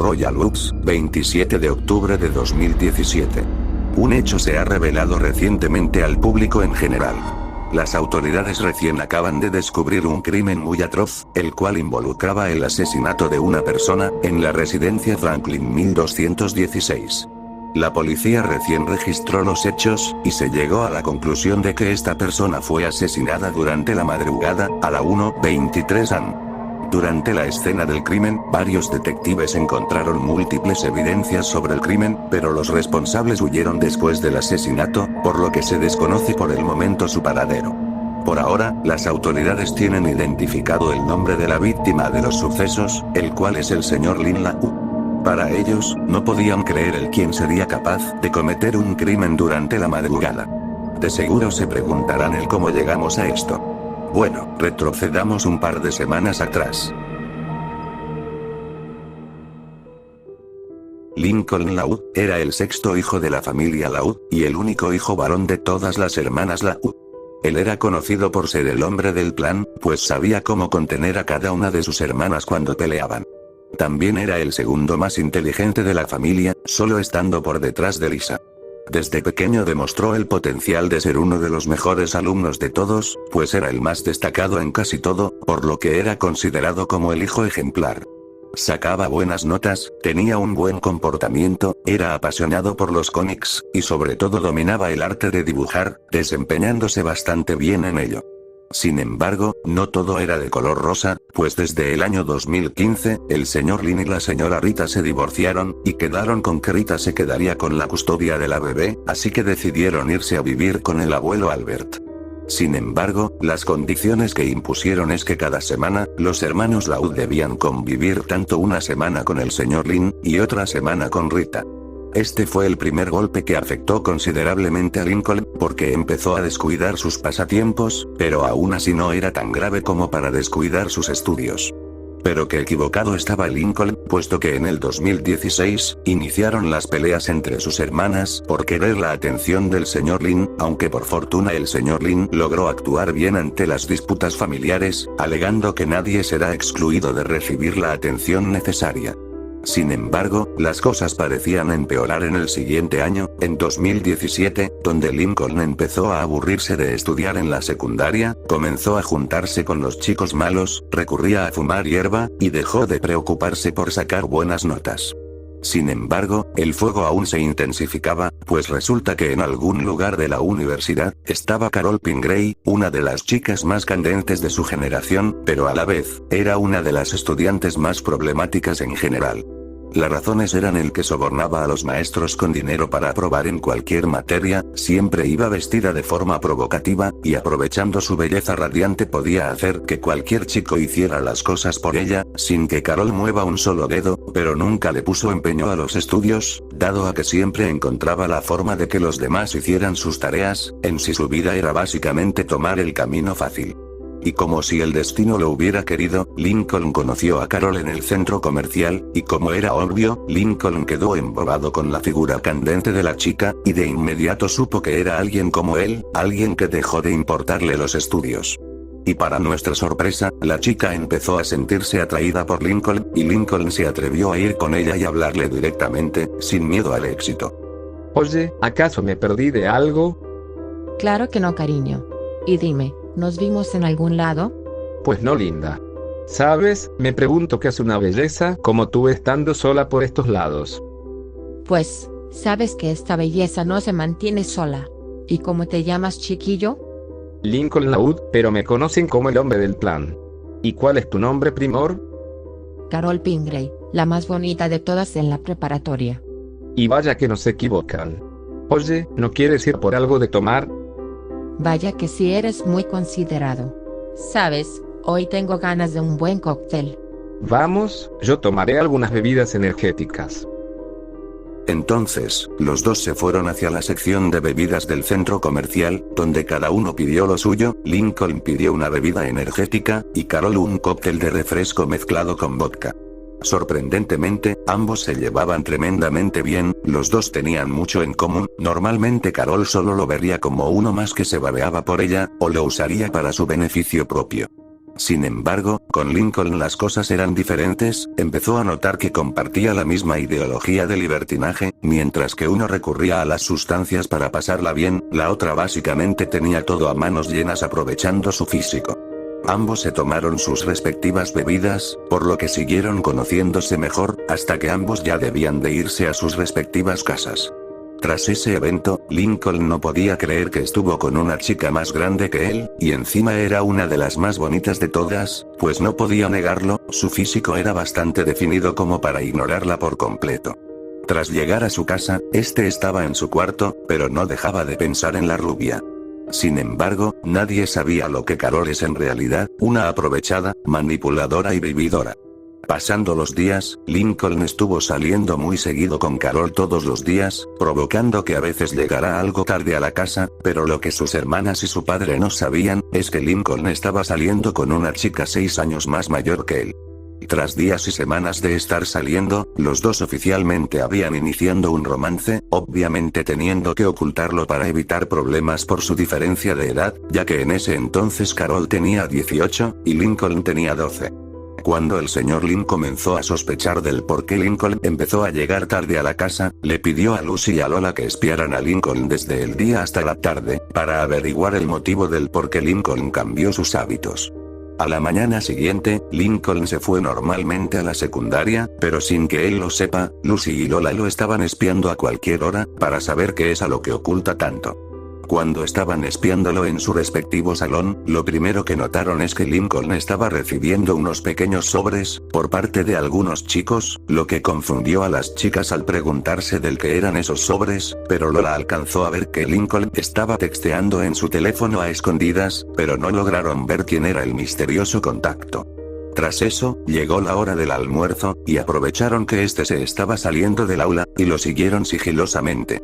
Royal Oaks, 27 de octubre de 2017. Un hecho se ha revelado recientemente al público en general. Las autoridades recién acaban de descubrir un crimen muy atroz, el cual involucraba el asesinato de una persona, en la residencia Franklin 1216. La policía recién registró los hechos, y se llegó a la conclusión de que esta persona fue asesinada durante la madrugada, a la 1:23 am. Durante la escena del crimen, varios detectives encontraron múltiples evidencias sobre el crimen, pero los responsables huyeron después del asesinato, por lo que se desconoce por el momento su paradero. Por ahora, las autoridades tienen identificado el nombre de la víctima de los sucesos, el cual es el señor Lin Lau. Para ellos, no podían creer el quién sería capaz de cometer un crimen durante la madrugada. De seguro se preguntarán el cómo llegamos a esto. Bueno, retrocedamos un par de semanas atrás. Lincoln Lau era el sexto hijo de la familia Lau, y el único hijo varón de todas las hermanas Lau. Él era conocido por ser el hombre del plan, pues sabía cómo contener a cada una de sus hermanas cuando peleaban. También era el segundo más inteligente de la familia, solo estando por detrás de Lisa. Desde pequeño demostró el potencial de ser uno de los mejores alumnos de todos, pues era el más destacado en casi todo, por lo que era considerado como el hijo ejemplar. Sacaba buenas notas, tenía un buen comportamiento, era apasionado por los cómics, y sobre todo dominaba el arte de dibujar, desempeñándose bastante bien en ello. Sin embargo, no todo era de color rosa, pues desde el año 2015, el señor Lin y la señora Rita se divorciaron, y quedaron con que Rita se quedaría con la custodia de la bebé, así que decidieron irse a vivir con el abuelo Albert. Sin embargo, las condiciones que impusieron es que cada semana, los hermanos Lau debían convivir tanto una semana con el señor Lin, y otra semana con Rita. Este fue el primer golpe que afectó considerablemente a Lincoln, porque empezó a descuidar sus pasatiempos, pero aún así no era tan grave como para descuidar sus estudios. Pero qué equivocado estaba Lincoln, puesto que en el 2016, iniciaron las peleas entre sus hermanas por querer la atención del señor Lin, aunque por fortuna el señor Lin logró actuar bien ante las disputas familiares, alegando que nadie será excluido de recibir la atención necesaria. Sin embargo, las cosas parecían empeorar en el siguiente año, en 2017, donde Lincoln empezó a aburrirse de estudiar en la secundaria, comenzó a juntarse con los chicos malos, recurría a fumar hierba, y dejó de preocuparse por sacar buenas notas. Sin embargo, el fuego aún se intensificaba, pues resulta que en algún lugar de la universidad, estaba Carol Pingree, una de las chicas más candentes de su generación, pero a la vez, era una de las estudiantes más problemáticas en general. Las razones eran el que sobornaba a los maestros con dinero para aprobar en cualquier materia, siempre iba vestida de forma provocativa, y aprovechando su belleza radiante podía hacer que cualquier chico hiciera las cosas por ella, sin que Carol mueva un solo dedo, pero nunca le puso empeño a los estudios, dado a que siempre encontraba la forma de que los demás hicieran sus tareas, en sí su vida era básicamente tomar el camino fácil. Y como si el destino lo hubiera querido, Lincoln conoció a Carol en el centro comercial, y como era obvio, Lincoln quedó embobado con la figura candente de la chica, y de inmediato supo que era alguien como él, alguien que dejó de importarle los estudios. Y para nuestra sorpresa, la chica empezó a sentirse atraída por Lincoln, y Lincoln se atrevió a ir con ella y hablarle directamente, sin miedo al éxito. Oye, ¿acaso me perdí de algo? Claro que no, cariño. Y dime, ¿nos vimos en algún lado? Pues no, linda. ¿Sabes? Me pregunto qué hace una belleza como tú estando sola por estos lados. Pues, sabes que esta belleza no se mantiene sola. ¿Y cómo te llamas, chiquillo? Lincoln Laud, pero me conocen como el hombre del plan. ¿Y cuál es tu nombre, primor? Carol Pingree, la más bonita de todas en la preparatoria. Y vaya que no se equivocan. Oye, ¿no quieres ir por algo de tomar? Vaya que sí eres muy considerado. Sabes, hoy tengo ganas de un buen cóctel. Vamos, yo tomaré algunas bebidas energéticas. Entonces, los dos se fueron hacia la sección de bebidas del centro comercial, donde cada uno pidió lo suyo. Lincoln pidió una bebida energética, y Carol un cóctel de refresco mezclado con vodka. Sorprendentemente, ambos se llevaban tremendamente bien, los dos tenían mucho en común. Normalmente Carol solo lo vería como uno más que se babeaba por ella, o lo usaría para su beneficio propio. Sin embargo, con Lincoln las cosas eran diferentes, empezó a notar que compartía la misma ideología de libertinaje, mientras que uno recurría a las sustancias para pasarla bien, la otra básicamente tenía todo a manos llenas aprovechando su físico. Ambos se tomaron sus respectivas bebidas, por lo que siguieron conociéndose mejor, hasta que ambos ya debían de irse a sus respectivas casas. Tras ese evento, Lincoln no podía creer que estuvo con una chica más grande que él, y encima era una de las más bonitas de todas, pues no podía negarlo, su físico era bastante definido como para ignorarla por completo. Tras llegar a su casa, este estaba en su cuarto, pero no dejaba de pensar en la rubia. Sin embargo, nadie sabía lo que Carol es en realidad, una aprovechada, manipuladora y vividora. Pasando los días, Lincoln estuvo saliendo muy seguido con Carol todos los días, provocando que a veces llegara algo tarde a la casa, pero lo que sus hermanas y su padre no sabían, es que Lincoln estaba saliendo con una chica 6 años más mayor que él. Tras días y semanas de estar saliendo, los dos oficialmente habían iniciado un romance, obviamente teniendo que ocultarlo para evitar problemas por su diferencia de edad, ya que en ese entonces Carol tenía 18, y Lincoln tenía 12. Cuando el señor Lynn comenzó a sospechar del por qué Lincoln empezó a llegar tarde a la casa, le pidió a Lucy y a Lola que espiaran a Lincoln desde el día hasta la tarde, para averiguar el motivo del por qué Lincoln cambió sus hábitos. A la mañana siguiente, Lincoln se fue normalmente a la secundaria, pero sin que él lo sepa, Lucy y Lola lo estaban espiando a cualquier hora, para saber qué es a lo que oculta tanto. Cuando estaban espiándolo en su respectivo salón, lo primero que notaron es que Lincoln estaba recibiendo unos pequeños sobres, por parte de algunos chicos, lo que confundió a las chicas al preguntarse del que eran esos sobres, pero Lola alcanzó a ver que Lincoln estaba texteando en su teléfono a escondidas, pero no lograron ver quién era el misterioso contacto. Tras eso, llegó la hora del almuerzo, y aprovecharon que este se estaba saliendo del aula, y lo siguieron sigilosamente.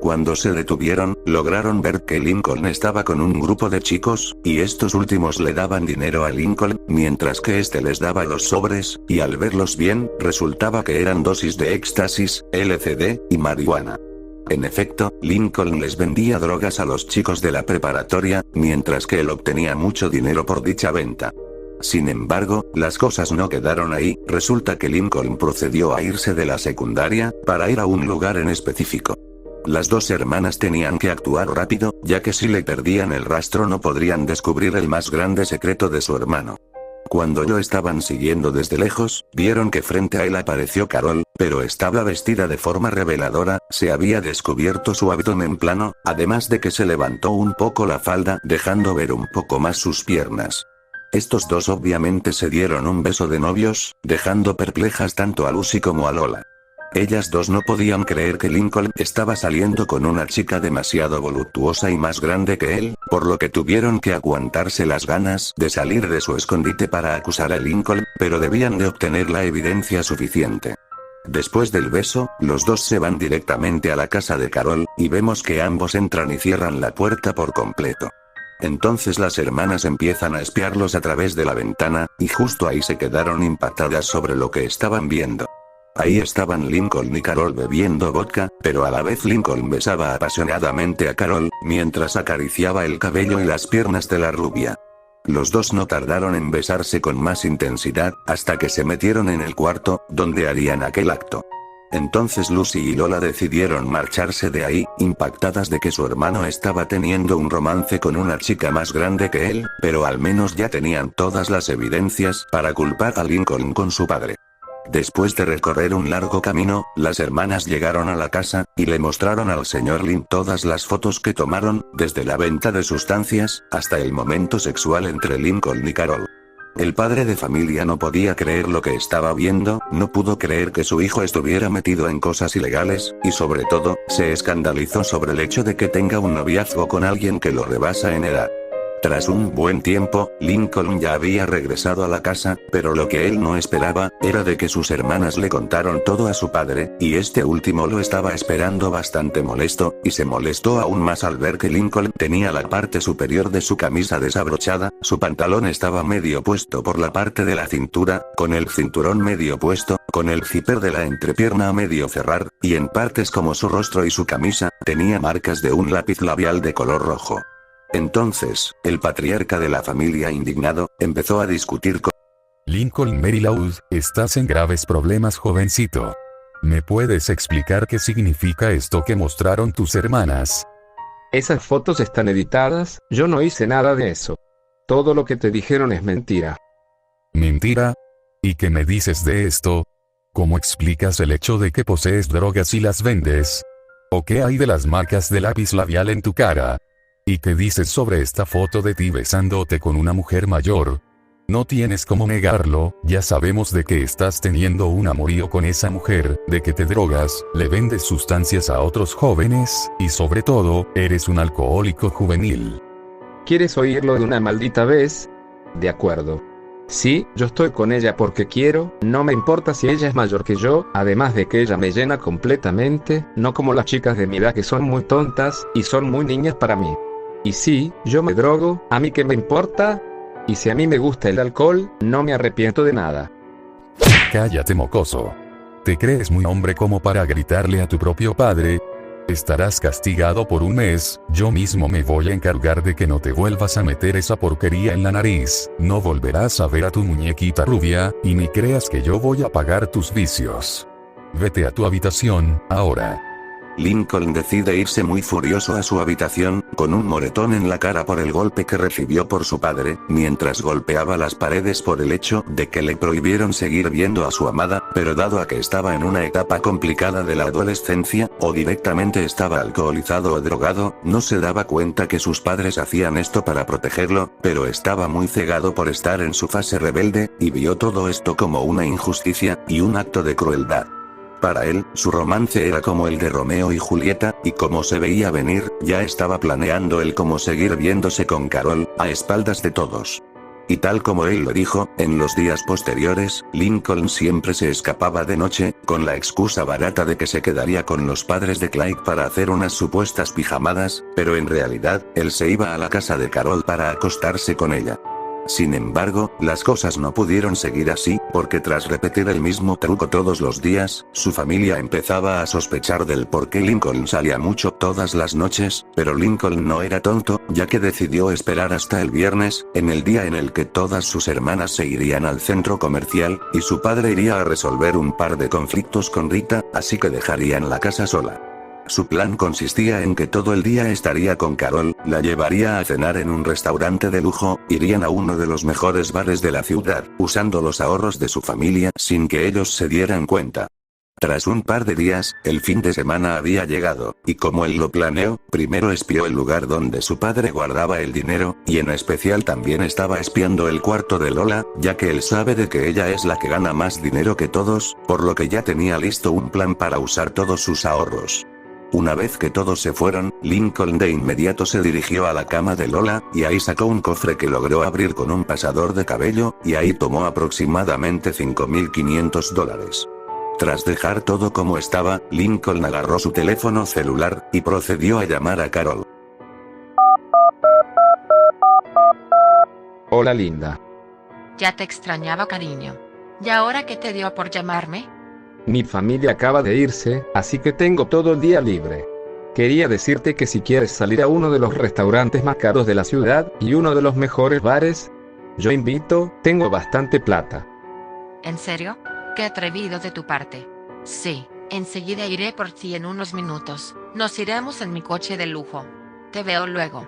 Cuando se detuvieron, lograron ver que Lincoln estaba con un grupo de chicos, y estos últimos le daban dinero a Lincoln, mientras que este les daba los sobres, y al verlos bien, resultaba que eran dosis de éxtasis, LSD, y marihuana. En efecto, Lincoln les vendía drogas a los chicos de la preparatoria, mientras que él obtenía mucho dinero por dicha venta. Sin embargo, las cosas no quedaron ahí, resulta que Lincoln procedió a irse de la secundaria, para ir a un lugar en específico. Las dos hermanas tenían que actuar rápido, ya que si le perdían el rastro no podrían descubrir el más grande secreto de su hermano. Cuando lo estaban siguiendo desde lejos, vieron que frente a él apareció Carol, pero estaba vestida de forma reveladora, se había descubierto su abdomen plano, además de que se levantó un poco la falda, dejando ver un poco más sus piernas. Estos dos obviamente se dieron un beso de novios, dejando perplejas tanto a Lucy como a Lola. Ellas dos no podían creer que Lincoln estaba saliendo con una chica demasiado voluptuosa y más grande que él, por lo que tuvieron que aguantarse las ganas de salir de su escondite para acusar a Lincoln, pero debían de obtener la evidencia suficiente. Después del beso, los dos se van directamente a la casa de Carol, y vemos que ambos entran y cierran la puerta por completo. Entonces las hermanas empiezan a espiarlos a través de la ventana, y justo ahí se quedaron impactadas sobre lo que estaban viendo. Ahí estaban Lincoln y Carol bebiendo vodka, pero a la vez Lincoln besaba apasionadamente a Carol, mientras acariciaba el cabello y las piernas de la rubia. Los dos no tardaron en besarse con más intensidad, hasta que se metieron en el cuarto, donde harían aquel acto. Entonces Lucy y Lola decidieron marcharse de ahí, impactadas de que su hermano estaba teniendo un romance con una chica más grande que él, pero al menos ya tenían todas las evidencias para culpar a Lincoln con su padre. Después de recorrer un largo camino, las hermanas llegaron a la casa, y le mostraron al señor Lynn todas las fotos que tomaron, desde la venta de sustancias, hasta el momento sexual entre Lincoln y Carol. El padre de familia no podía creer lo que estaba viendo, no pudo creer que su hijo estuviera metido en cosas ilegales, y sobre todo, se escandalizó sobre el hecho de que tenga un noviazgo con alguien que lo rebasa en edad. Tras un buen tiempo, Lincoln ya había regresado a la casa, pero lo que él no esperaba, era de que sus hermanas le contaron todo a su padre, y este último lo estaba esperando bastante molesto, y se molestó aún más al ver que Lincoln tenía la parte superior de su camisa desabrochada, su pantalón estaba medio puesto por la parte de la cintura, con el cinturón medio puesto, con el zipper de la entrepierna a medio cerrar, y en partes como su rostro y su camisa, tenía marcas de un lápiz labial de color rojo. Entonces, el patriarca de la familia indignado, empezó a discutir con Lincoln Mary Laud, estás en graves problemas, jovencito. ¿Me puedes explicar qué significa esto que mostraron tus hermanas? Esas fotos están editadas, yo no hice nada de eso. Todo lo que te dijeron es mentira. ¿Mentira? ¿Y qué me dices de esto? ¿Cómo explicas el hecho de que posees drogas y las vendes? ¿O qué hay de las marcas de lápiz labial en tu cara? ¿Y qué dices sobre esta foto de ti besándote con una mujer mayor? No tienes cómo negarlo, ya sabemos de que estás teniendo un amorío con esa mujer, de que te drogas, le vendes sustancias a otros jóvenes, y sobre todo, eres un alcohólico juvenil. ¿Quieres oírlo de una maldita vez? De acuerdo. Sí, yo estoy con ella porque quiero, no me importa si ella es mayor que yo, además de que ella me llena completamente, no como las chicas de mi edad que son muy tontas, y son muy niñas para mí. Y sí, yo me drogo, ¿a mí qué me importa? Y si a mí me gusta el alcohol, no me arrepiento de nada. Cállate, mocoso. ¿Te crees muy hombre como para gritarle a tu propio padre? Estarás castigado por un mes, yo mismo me voy a encargar de que no te vuelvas a meter esa porquería en la nariz, no volverás a ver a tu muñequita rubia, y ni creas que yo voy a pagar tus vicios. Vete a tu habitación, ahora. Lincoln decide irse muy furioso a su habitación, con un moretón en la cara por el golpe que recibió por su padre, mientras golpeaba las paredes por el hecho de que le prohibieron seguir viendo a su amada, pero dado a que estaba en una etapa complicada de la adolescencia, o directamente estaba alcoholizado o drogado, no se daba cuenta que sus padres hacían esto para protegerlo, pero estaba muy cegado por estar en su fase rebelde, y vio todo esto como una injusticia, y un acto de crueldad. Para él, su romance era como el de Romeo y Julieta, y como se veía venir, ya estaba planeando el cómo seguir viéndose con Carol, a espaldas de todos. Y tal como él lo dijo, en los días posteriores, Lincoln siempre se escapaba de noche, con la excusa barata de que se quedaría con los padres de Clyde para hacer unas supuestas pijamadas, pero en realidad, él se iba a la casa de Carol para acostarse con ella. Sin embargo, las cosas no pudieron seguir así, porque tras repetir el mismo truco todos los días, su familia empezaba a sospechar del por qué Lincoln salía mucho todas las noches, pero Lincoln no era tonto, ya que decidió esperar hasta el viernes, en el día en el que todas sus hermanas se irían al centro comercial, y su padre iría a resolver un par de conflictos con Rita, así que dejarían la casa sola. Su plan consistía en que todo el día estaría con Carol, la llevaría a cenar en un restaurante de lujo, irían a uno de los mejores bares de la ciudad, usando los ahorros de su familia sin que ellos se dieran cuenta. Tras un par de días, el fin de semana había llegado, y como él lo planeó, primero espió el lugar donde su padre guardaba el dinero, y en especial también estaba espiando el cuarto de Lola, ya que él sabe de que ella es la que gana más dinero que todos, por lo que ya tenía listo un plan para usar todos sus ahorros. Una vez que todos se fueron, Lincoln de inmediato se dirigió a la cama de Lola, y ahí sacó un cofre que logró abrir con un pasador de cabello, y ahí tomó aproximadamente $5.500. Tras dejar todo como estaba, Lincoln agarró su teléfono celular, y procedió a llamar a Carol. Hola linda. Ya te extrañaba, cariño. ¿Y ahora qué te dio por llamarme? Mi familia acaba de irse, así que tengo todo el día libre. Quería decirte que si quieres salir a uno de los restaurantes más caros de la ciudad, y uno de los mejores bares, yo invito, tengo bastante plata. ¿En serio? Qué atrevido de tu parte. Sí, enseguida iré por ti en unos minutos. Nos iremos en mi coche de lujo. Te veo luego.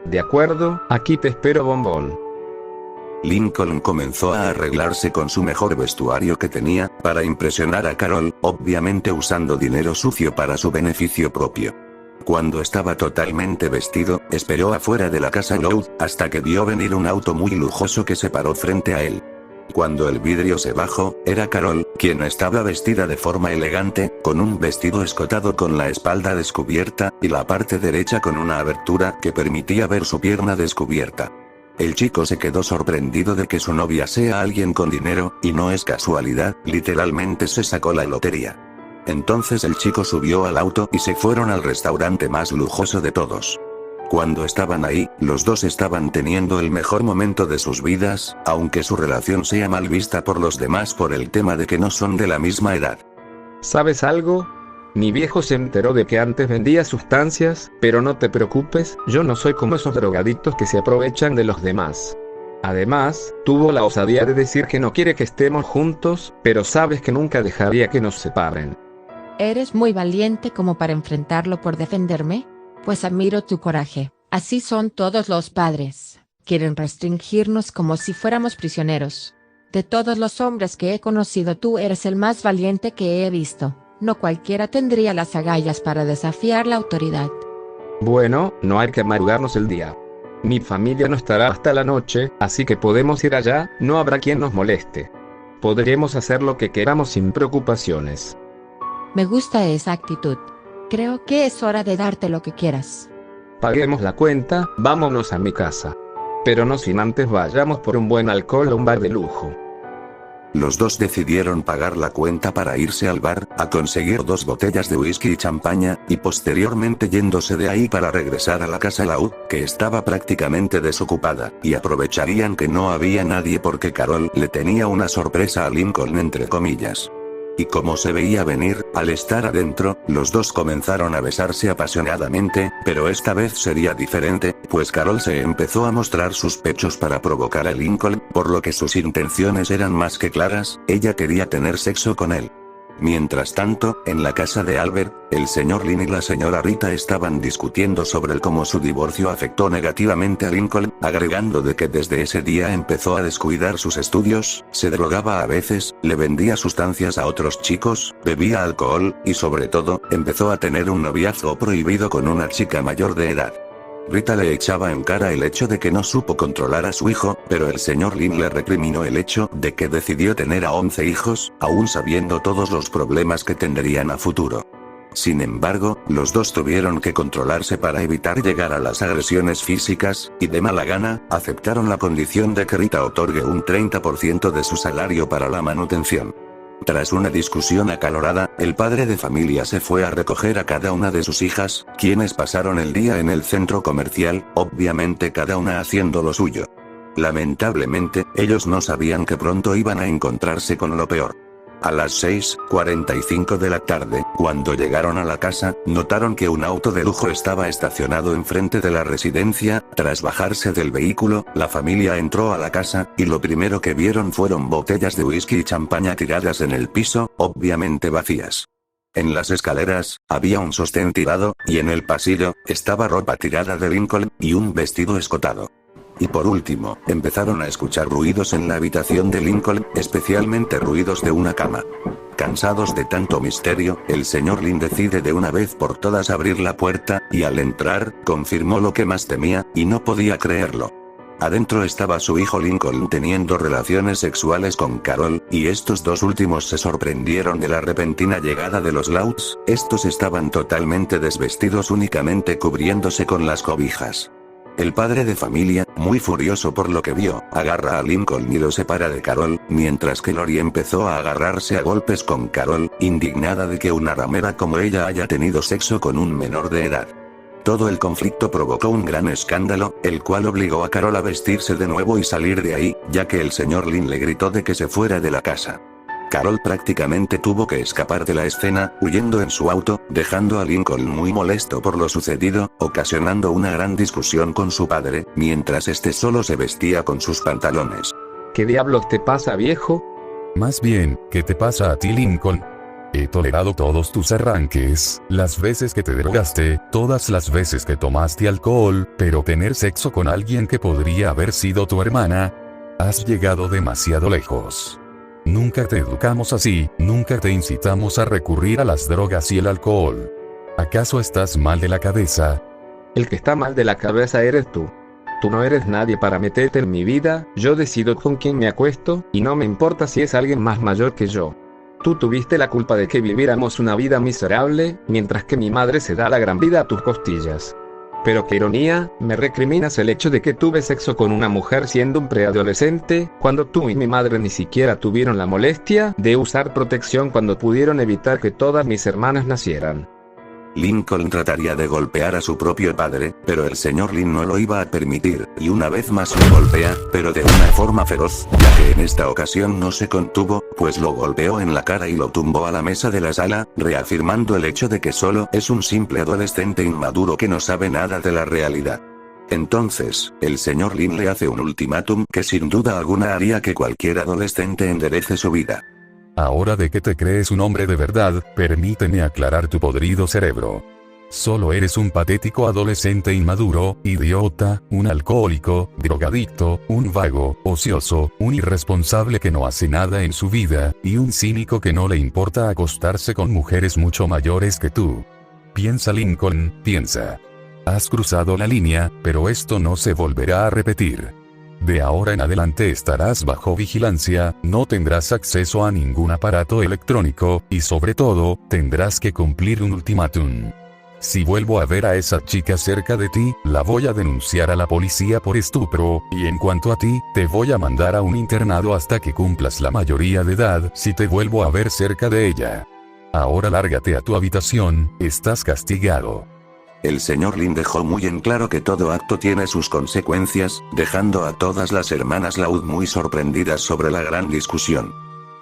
De acuerdo, aquí te espero, bombón. Lincoln comenzó a arreglarse con su mejor vestuario que tenía, para impresionar a Carol, obviamente usando dinero sucio para su beneficio propio. Cuando estaba totalmente vestido, esperó afuera de la casa Loud, hasta que vio venir un auto muy lujoso que se paró frente a él. Cuando el vidrio se bajó, era Carol, quien estaba vestida de forma elegante, con un vestido escotado con la espalda descubierta, y la parte derecha con una abertura que permitía ver su pierna descubierta. El chico se quedó sorprendido de que su novia sea alguien con dinero, y no es casualidad, literalmente se sacó la lotería. Entonces el chico subió al auto y se fueron al restaurante más lujoso de todos. Cuando estaban ahí, los dos estaban teniendo el mejor momento de sus vidas, aunque su relación sea mal vista por los demás por el tema de que no son de la misma edad. ¿Sabes algo? Mi viejo se enteró de que antes vendía sustancias, pero no te preocupes, yo no soy como esos drogadictos que se aprovechan de los demás. Además, tuvo la osadía de decir que no quiere que estemos juntos, pero sabes que nunca dejaría que nos separen. ¿Eres muy valiente como para enfrentarlo por defenderme? Pues admiro tu coraje. Así son todos los padres. Quieren restringirnos como si fuéramos prisioneros. De todos los hombres que he conocido, tú eres el más valiente que he visto. No cualquiera tendría las agallas para desafiar la autoridad. Bueno, no hay que amargarnos el día. Mi familia no estará hasta la noche, así que podemos ir allá, no habrá quien nos moleste. Podremos hacer lo que queramos sin preocupaciones. Me gusta esa actitud. Creo que es hora de darte lo que quieras. Paguemos la cuenta, vámonos a mi casa. Pero no sin antes vayamos por un buen alcohol a un bar de lujo. Los dos decidieron pagar la cuenta para irse al bar, a conseguir 2 botellas de whisky y champaña, y posteriormente yéndose de ahí para regresar a la casa Laud, que estaba prácticamente desocupada, y aprovecharían que no había nadie porque Carol le tenía una sorpresa a Lincoln entre comillas. Y como se veía venir, al estar adentro, los dos comenzaron a besarse apasionadamente, pero esta vez sería diferente, pues Carol se empezó a mostrar sus pechos para provocar a Lincoln, por lo que sus intenciones eran más que claras, ella quería tener sexo con él. Mientras tanto, en la casa de Albert, el señor Lynn y la señora Rita estaban discutiendo sobre cómo su divorcio afectó negativamente a Lincoln, agregando de que desde ese día empezó a descuidar sus estudios, se drogaba a veces, le vendía sustancias a otros chicos, bebía alcohol, y sobre todo, empezó a tener un noviazgo prohibido con una chica mayor de edad. Rita le echaba en cara el hecho de que no supo controlar a su hijo, pero el señor Lynn le recriminó el hecho de que decidió tener a 11 hijos, aún sabiendo todos los problemas que tendrían a futuro. Sin embargo, los dos tuvieron que controlarse para evitar llegar a las agresiones físicas, y de mala gana, aceptaron la condición de que Rita otorgue un 30% de su salario para la manutención. Tras una discusión acalorada, el padre de familia se fue a recoger a cada una de sus hijas, quienes pasaron el día en el centro comercial, obviamente cada una haciendo lo suyo. Lamentablemente, ellos no sabían que pronto iban a encontrarse con lo peor. A las 6:45 de la tarde, cuando llegaron a la casa, notaron que un auto de lujo estaba estacionado enfrente de la residencia. Tras bajarse del vehículo, la familia entró a la casa, y lo primero que vieron fueron botellas de whisky y champaña tiradas en el piso, obviamente vacías. En las escaleras, había un sostén tirado, y en el pasillo, estaba ropa tirada de Lincoln, y un vestido escotado. Y por último, empezaron a escuchar ruidos en la habitación de Lincoln, especialmente ruidos de una cama. Cansados de tanto misterio, el señor Lynn decide de una vez por todas abrir la puerta, y al entrar, confirmó lo que más temía, y no podía creerlo. Adentro estaba su hijo Lincoln teniendo relaciones sexuales con Carol, y estos dos últimos se sorprendieron de la repentina llegada de los Louds. Estos estaban totalmente desvestidos, únicamente cubriéndose con las cobijas. El padre de familia, muy furioso por lo que vio, agarra a Lincoln y lo separa de Carol, mientras que Lori empezó a agarrarse a golpes con Carol, indignada de que una ramera como ella haya tenido sexo con un menor de edad. Todo el conflicto provocó un gran escándalo, el cual obligó a Carol a vestirse de nuevo y salir de ahí, ya que el señor Lynn le gritó de que se fuera de la casa. Carol prácticamente tuvo que escapar de la escena, huyendo en su auto, dejando a Lincoln muy molesto por lo sucedido, ocasionando una gran discusión con su padre, mientras este solo se vestía con sus pantalones. ¿Qué diablos te pasa, viejo? Más bien, ¿qué te pasa a ti, Lincoln? He tolerado todos tus arranques, las veces que te drogaste, todas las veces que tomaste alcohol, pero tener sexo con alguien que podría haber sido tu hermana, has llegado demasiado lejos. Nunca te educamos así, nunca te incitamos a recurrir a las drogas y el alcohol. ¿Acaso estás mal de la cabeza? El que está mal de la cabeza eres tú. Tú no eres nadie para meterte en mi vida, yo decido con quién me acuesto, y no me importa si es alguien más mayor que yo. Tú tuviste la culpa de que viviéramos una vida miserable, mientras que mi madre se da la gran vida a tus costillas. Pero qué ironía, me recriminas el hecho de que tuve sexo con una mujer siendo un preadolescente, cuando tú y mi madre ni siquiera tuvieron la molestia de usar protección cuando pudieron evitar que todas mis hermanas nacieran. Lincoln trataría de golpear a su propio padre, pero el señor Lin no lo iba a permitir, y una vez más lo golpea, pero de una forma feroz, ya que en esta ocasión no se contuvo, pues lo golpeó en la cara y lo tumbó a la mesa de la sala, reafirmando el hecho de que solo es un simple adolescente inmaduro que no sabe nada de la realidad. Entonces, el señor Lin le hace un ultimátum que sin duda alguna haría que cualquier adolescente enderece su vida. Ahora de que te crees un hombre de verdad, permíteme aclarar tu podrido cerebro. Solo eres un patético adolescente inmaduro, idiota, un alcohólico, drogadicto, un vago, ocioso, un irresponsable que no hace nada en su vida, y un cínico que no le importa acostarse con mujeres mucho mayores que tú. Piensa, Lincoln, piensa. Has cruzado la línea, pero esto no se volverá a repetir. De ahora en adelante estarás bajo vigilancia, no tendrás acceso a ningún aparato electrónico, y sobre todo, tendrás que cumplir un ultimátum. Si vuelvo a ver a esa chica cerca de ti, la voy a denunciar a la policía por estupro, y en cuanto a ti, te voy a mandar a un internado hasta que cumplas la mayoría de edad si te vuelvo a ver cerca de ella. Ahora lárgate a tu habitación, estás castigado. El señor Lin dejó muy en claro que todo acto tiene sus consecuencias, dejando a todas las hermanas Laud muy sorprendidas sobre la gran discusión.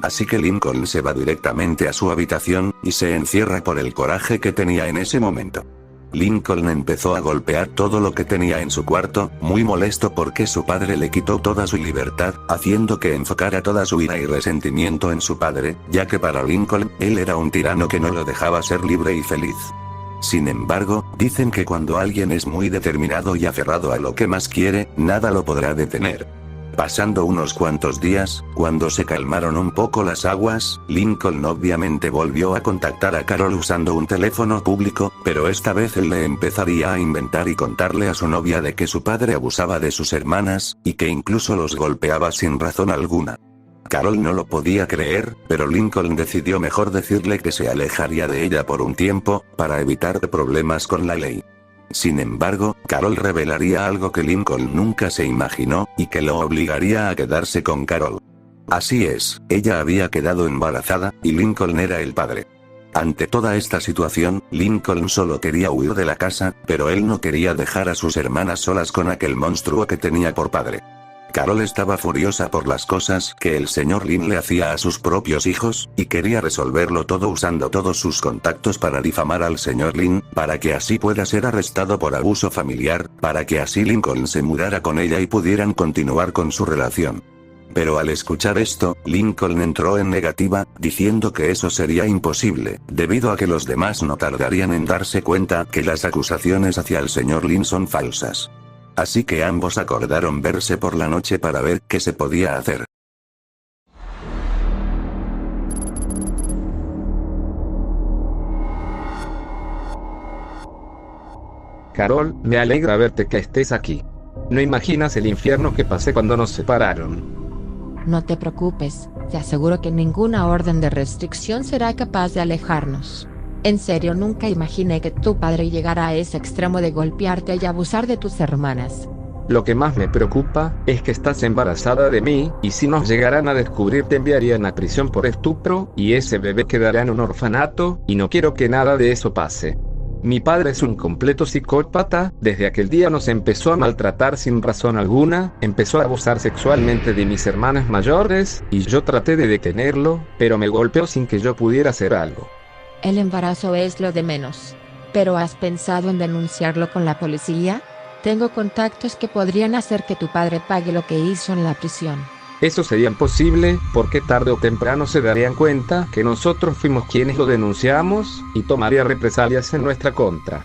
Así que Lincoln se va directamente a su habitación, y se encierra por el coraje que tenía en ese momento. Lincoln empezó a golpear todo lo que tenía en su cuarto, muy molesto porque su padre le quitó toda su libertad, haciendo que enfocara toda su ira y resentimiento en su padre, ya que para Lincoln, él era un tirano que no lo dejaba ser libre y feliz. Sin embargo, dicen que cuando alguien es muy determinado y aferrado a lo que más quiere, nada lo podrá detener. Pasando unos cuantos días, cuando se calmaron un poco las aguas, Lincoln obviamente volvió a contactar a Carol usando un teléfono público, pero esta vez él le empezaría a inventar y contarle a su novia de que su padre abusaba de sus hermanas, y que incluso los golpeaba sin razón alguna. Carol no lo podía creer, pero Lincoln decidió mejor decirle que se alejaría de ella por un tiempo, para evitar problemas con la ley. Sin embargo, Carol revelaría algo que Lincoln nunca se imaginó, y que lo obligaría a quedarse con Carol. Así es, ella había quedado embarazada, y Lincoln era el padre. Ante toda esta situación, Lincoln solo quería huir de la casa, pero él no quería dejar a sus hermanas solas con aquel monstruo que tenía por padre. Carol estaba furiosa por las cosas que el señor Lin le hacía a sus propios hijos, y quería resolverlo todo usando todos sus contactos para difamar al señor Lin, para que así pueda ser arrestado por abuso familiar, para que así Lincoln se mudara con ella y pudieran continuar con su relación. Pero al escuchar esto, Lincoln entró en negativa, diciendo que eso sería imposible, debido a que los demás no tardarían en darse cuenta que las acusaciones hacia el señor Lin son falsas. Así que ambos acordaron verse por la noche para ver qué se podía hacer. Carol, me alegra verte que estés aquí. No imaginas el infierno que pasé cuando nos separaron. No te preocupes, te aseguro que ninguna orden de restricción será capaz de alejarnos. En serio, nunca imaginé que tu padre llegara a ese extremo de golpearte y abusar de tus hermanas. Lo que más me preocupa es que estás embarazada de mí, y si nos llegaran a descubrir te enviarían a prisión por estupro, y ese bebé quedará en un orfanato, y no quiero que nada de eso pase. Mi padre es un completo psicópata, desde aquel día nos empezó a maltratar sin razón alguna, empezó a abusar sexualmente de mis hermanas mayores, y yo traté de detenerlo, pero me golpeó sin que yo pudiera hacer algo. El embarazo es lo de menos. ¿Pero has pensado en denunciarlo con la policía? Tengo contactos que podrían hacer que tu padre pague lo que hizo en la prisión. Eso sería imposible, porque tarde o temprano se darían cuenta que nosotros fuimos quienes lo denunciamos, y tomaría represalias en nuestra contra.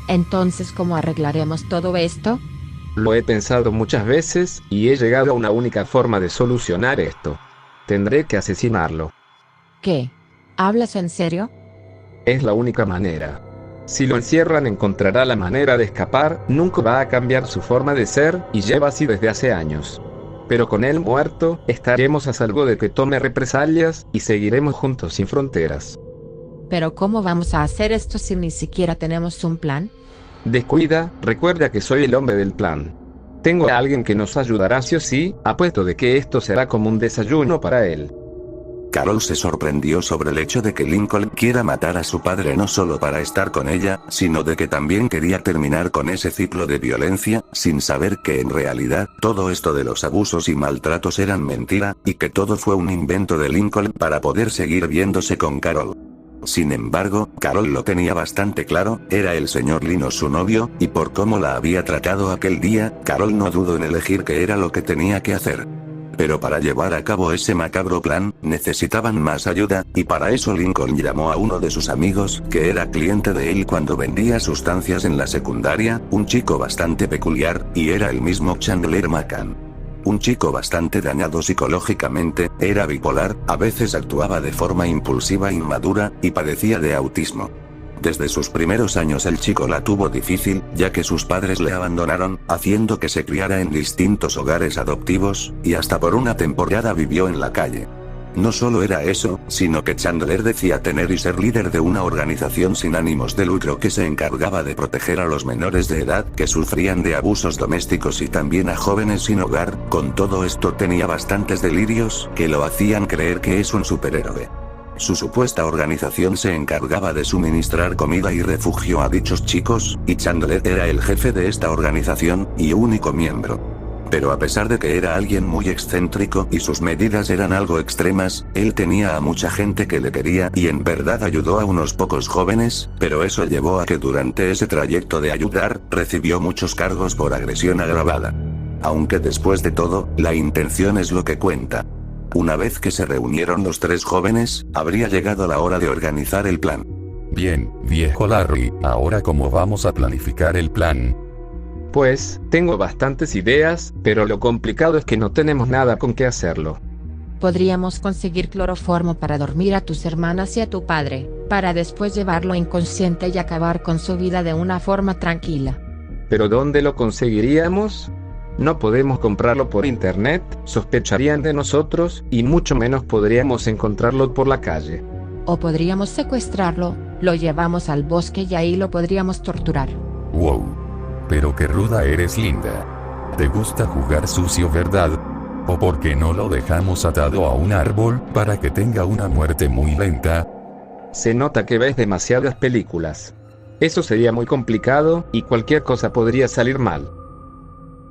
Entonces, ¿cómo arreglaremos todo esto? Lo he pensado muchas veces, y he llegado a una única forma de solucionar esto. Tendré que asesinarlo. ¿Qué? ¿Hablas en serio? Es la única manera. Si lo encierran encontrará la manera de escapar, nunca va a cambiar su forma de ser, y lleva así desde hace años. Pero con él muerto, estaremos a salvo de que tome represalias, y seguiremos juntos sin fronteras. ¿Pero cómo vamos a hacer esto si ni siquiera tenemos un plan? Descuida, recuerda que soy el hombre del plan. Tengo a alguien que nos ayudará sí o sí, apuesto de que esto será como un desayuno para él. Carol se sorprendió sobre el hecho de que Lincoln quiera matar a su padre no solo para estar con ella, sino de que también quería terminar con ese ciclo de violencia, sin saber que en realidad, todo esto de los abusos y maltratos eran mentira, y que todo fue un invento de Lincoln para poder seguir viéndose con Carol. Sin embargo, Carol lo tenía bastante claro, era el señor Lino su novio, y por cómo la había tratado aquel día, Carol no dudó en elegir qué era lo que tenía que hacer. Pero para llevar a cabo ese macabro plan, necesitaban más ayuda, y para eso Lincoln llamó a uno de sus amigos, que era cliente de él cuando vendía sustancias en la secundaria, un chico bastante peculiar, y era el mismo Chandler McCann. Un chico bastante dañado psicológicamente, era bipolar, a veces actuaba de forma impulsiva e inmadura, y padecía de autismo. Desde sus primeros años el chico la tuvo difícil, ya que sus padres le abandonaron, haciendo que se criara en distintos hogares adoptivos, y hasta por una temporada vivió en la calle. No solo era eso, sino que Chandler decía tener y ser líder de una organización sin ánimos de lucro que se encargaba de proteger a los menores de edad que sufrían de abusos domésticos y también a jóvenes sin hogar. Con todo esto tenía bastantes delirios, que lo hacían creer que es un superhéroe. Su supuesta organización se encargaba de suministrar comida y refugio a dichos chicos, y Chandler era el jefe de esta organización, y único miembro. Pero a pesar de que era alguien muy excéntrico y sus medidas eran algo extremas, él tenía a mucha gente que le quería y en verdad ayudó a unos pocos jóvenes, pero eso llevó a que durante ese trayecto de ayudar, recibió muchos cargos por agresión agravada. Aunque después de todo, la intención es lo que cuenta. Una vez que se reunieron los tres jóvenes, habría llegado la hora de organizar el plan. Bien, viejo Larry, ahora ¿cómo vamos a planificar el plan? Pues, tengo bastantes ideas, pero lo complicado es que no tenemos nada con qué hacerlo. Podríamos conseguir cloroformo para dormir a tus hermanas y a tu padre, para después llevarlo inconsciente y acabar con su vida de una forma tranquila. ¿Pero dónde lo conseguiríamos? No podemos comprarlo por internet, sospecharían de nosotros, y mucho menos podríamos encontrarlo por la calle. O podríamos secuestrarlo, lo llevamos al bosque y ahí lo podríamos torturar. Wow. Pero qué ruda eres, Linda. ¿Te gusta jugar sucio, verdad? ¿O por qué no lo dejamos atado a un árbol, para que tenga una muerte muy lenta? Se nota que ves demasiadas películas. Eso sería muy complicado, y cualquier cosa podría salir mal.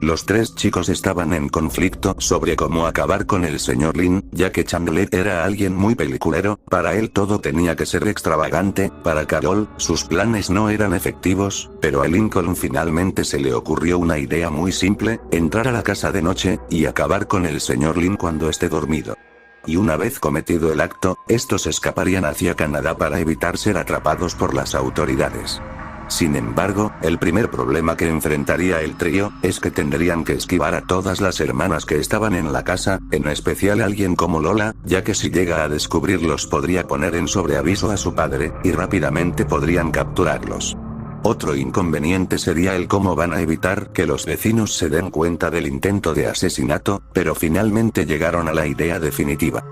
Los tres chicos estaban en conflicto sobre cómo acabar con el señor Lin, ya que Chandler era alguien muy peliculero, para él todo tenía que ser extravagante, para Carol, sus planes no eran efectivos, pero a Lincoln finalmente se le ocurrió una idea muy simple, entrar a la casa de noche, y acabar con el señor Lin cuando esté dormido. Y una vez cometido el acto, estos escaparían hacia Canadá para evitar ser atrapados por las autoridades. Sin embargo, el primer problema que enfrentaría el trío, es que tendrían que esquivar a todas las hermanas que estaban en la casa, en especial a alguien como Lola, ya que si llega a descubrirlos podría poner en sobreaviso a su padre, y rápidamente podrían capturarlos. Otro inconveniente sería el cómo van a evitar que los vecinos se den cuenta del intento de asesinato, pero finalmente llegaron a la idea definitiva.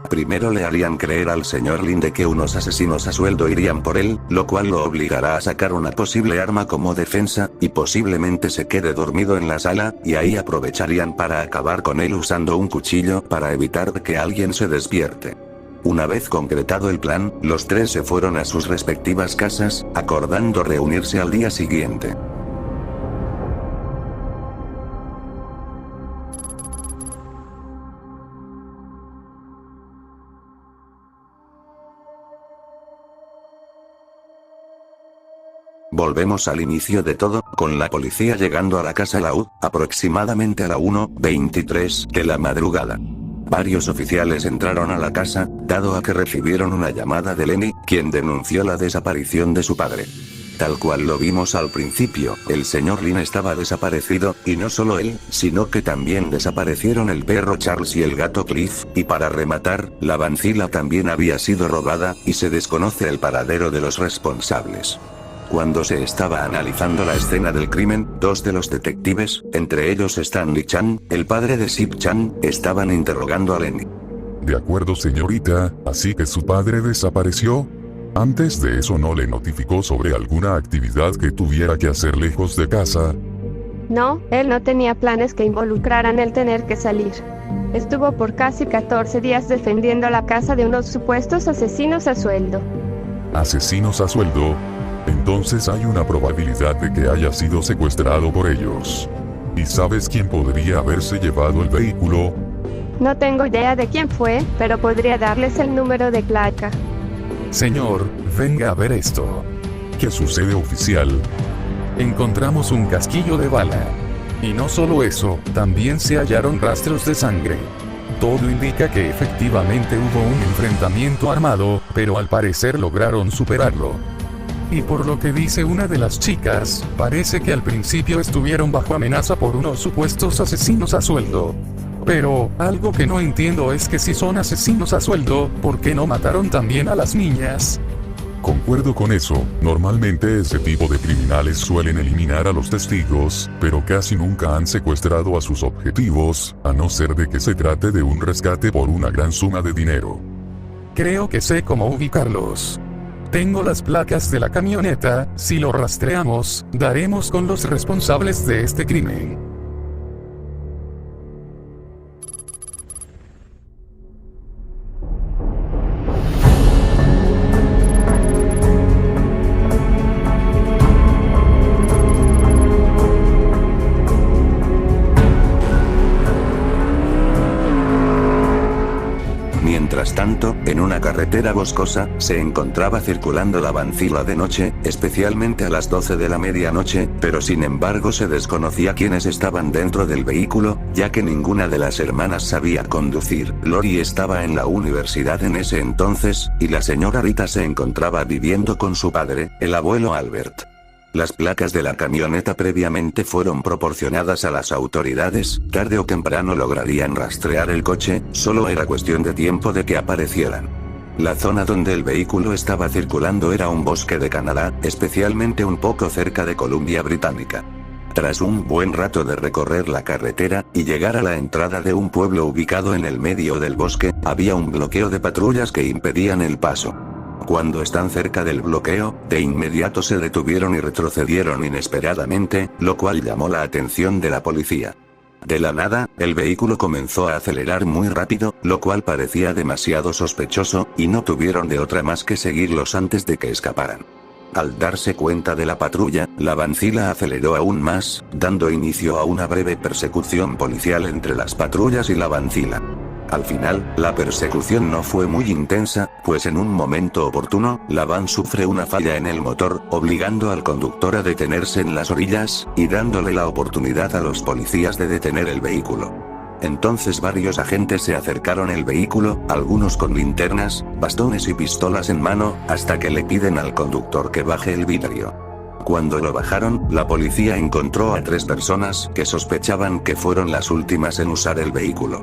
Primero le harían creer al señor Lin de que unos asesinos a sueldo irían por él, lo cual lo obligará a sacar una posible arma como defensa, y posiblemente se quede dormido en la sala, y ahí aprovecharían para acabar con él usando un cuchillo para evitar que alguien se despierte. Una vez concretado el plan, los tres se fueron a sus respectivas casas, acordando reunirse al día siguiente. Volvemos al inicio de todo, con la policía llegando a la casa Laud, aproximadamente a la 1:23 de la madrugada. Varios oficiales entraron a la casa, dado a que recibieron una llamada de Lenny, quien denunció la desaparición de su padre. Tal cual lo vimos al principio, el señor Lin estaba desaparecido, y no solo él, sino que también desaparecieron el perro Charles y el gato Cliff, y para rematar, la vancila también había sido robada, y se desconoce el paradero de los responsables. Cuando se estaba analizando la escena del crimen, dos de los detectives, entre ellos Stanley Chan, el padre de Sip Chan, estaban interrogando a Lenny. De acuerdo, señorita, así que su padre desapareció. Antes de eso no le notificó sobre alguna actividad que tuviera que hacer lejos de casa. No, él no tenía planes que involucraran el tener que salir. Estuvo por casi 14 días defendiendo la casa de unos supuestos asesinos a sueldo. ¿Asesinos a sueldo? Entonces hay una probabilidad de que haya sido secuestrado por ellos. ¿Y sabes quién podría haberse llevado el vehículo? No tengo idea de quién fue, pero podría darles el número de placa. Señor, venga a ver esto. ¿Qué sucede, oficial? Encontramos un casquillo de bala. Y no solo eso, también se hallaron rastros de sangre. Todo indica que efectivamente hubo un enfrentamiento armado, pero al parecer lograron superarlo. Y por lo que dice una de las chicas, parece que al principio estuvieron bajo amenaza por unos supuestos asesinos a sueldo. Pero, algo que no entiendo es que si son asesinos a sueldo, ¿por qué no mataron también a las niñas? Concuerdo con eso, normalmente ese tipo de criminales suelen eliminar a los testigos, pero casi nunca han secuestrado a sus objetivos, a no ser de que se trate de un rescate por una gran suma de dinero. Creo que sé cómo ubicarlos. Tengo las placas de la camioneta, si lo rastreamos, daremos con los responsables de este crimen. Mientras tanto, en una carretera boscosa, se encontraba circulando la Vancilla de noche, especialmente a las 12 de la medianoche, pero sin embargo se desconocía quiénes estaban dentro del vehículo, ya que ninguna de las hermanas sabía conducir. Lori estaba en la universidad en ese entonces, y la señora Rita se encontraba viviendo con su padre, el abuelo Albert. Las placas de la camioneta previamente fueron proporcionadas a las autoridades, tarde o temprano lograrían rastrear el coche, solo era cuestión de tiempo de que aparecieran. La zona donde el vehículo estaba circulando era un bosque de Canadá, especialmente un poco cerca de Columbia Británica. Tras un buen rato de recorrer la carretera, y llegar a la entrada de un pueblo ubicado en el medio del bosque, había un bloqueo de patrullas que impedían el paso. Cuando están cerca del bloqueo, de inmediato se detuvieron y retrocedieron inesperadamente, lo cual llamó la atención de la policía. De la nada, el vehículo comenzó a acelerar muy rápido, lo cual parecía demasiado sospechoso, y no tuvieron de otra más que seguirlos antes de que escaparan. Al darse cuenta de la patrulla, la Vancilla aceleró aún más, dando inicio a una breve persecución policial entre las patrullas y la Vancilla. Al final, la persecución no fue muy intensa, pues en un momento oportuno, la van sufre una falla en el motor, obligando al conductor a detenerse en las orillas, y dándole la oportunidad a los policías de detener el vehículo. Entonces varios agentes se acercaron al vehículo, algunos con linternas, bastones y pistolas en mano, hasta que le piden al conductor que baje el vidrio. Cuando lo bajaron, la policía encontró a 3 personas que sospechaban que fueron las últimas en usar el vehículo.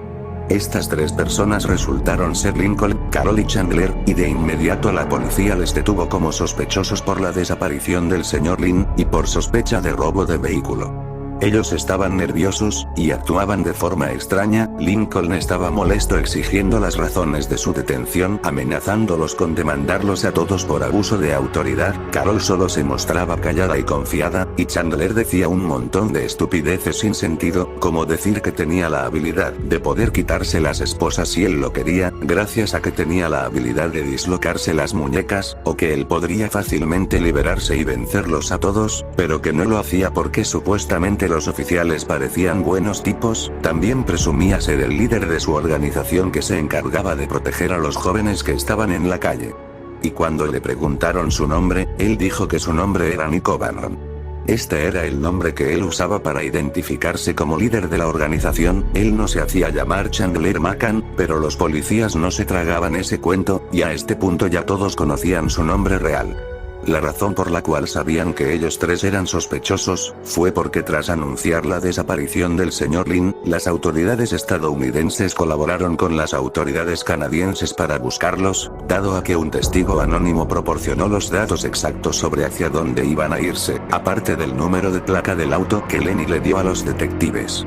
Estas 3 personas resultaron ser Lincoln, Carol y Chandler, y de inmediato la policía les detuvo como sospechosos por la desaparición del señor Lynn, y por sospecha de robo de vehículo. Ellos estaban nerviosos, y actuaban de forma extraña. Lincoln estaba molesto exigiendo las razones de su detención, amenazándolos con demandarlos a todos por abuso de autoridad. Carol solo se mostraba callada y confiada, y Chandler decía un montón de estupideces sin sentido, como decir que tenía la habilidad de poder quitarse las esposas si él lo quería, gracias a que tenía la habilidad de dislocarse las muñecas, o que él podría fácilmente liberarse y vencerlos a todos, pero que no lo hacía porque supuestamente los oficiales parecían buenos tipos. También presumía ser el líder de su organización que se encargaba de proteger a los jóvenes que estaban en la calle. Y cuando le preguntaron su nombre, él dijo que su nombre era Nico Bannon. Este era el nombre que él usaba para identificarse como líder de la organización. Él no se hacía llamar Chandler McCann, pero los policías no se tragaban ese cuento, y a este punto ya todos conocían su nombre real. La razón por la cual sabían que ellos 3 eran sospechosos, fue porque tras anunciar la desaparición del señor Lynn, las autoridades estadounidenses colaboraron con las autoridades canadienses para buscarlos, dado a que un testigo anónimo proporcionó los datos exactos sobre hacia dónde iban a irse, aparte del número de placa del auto que Lenny le dio a los detectives.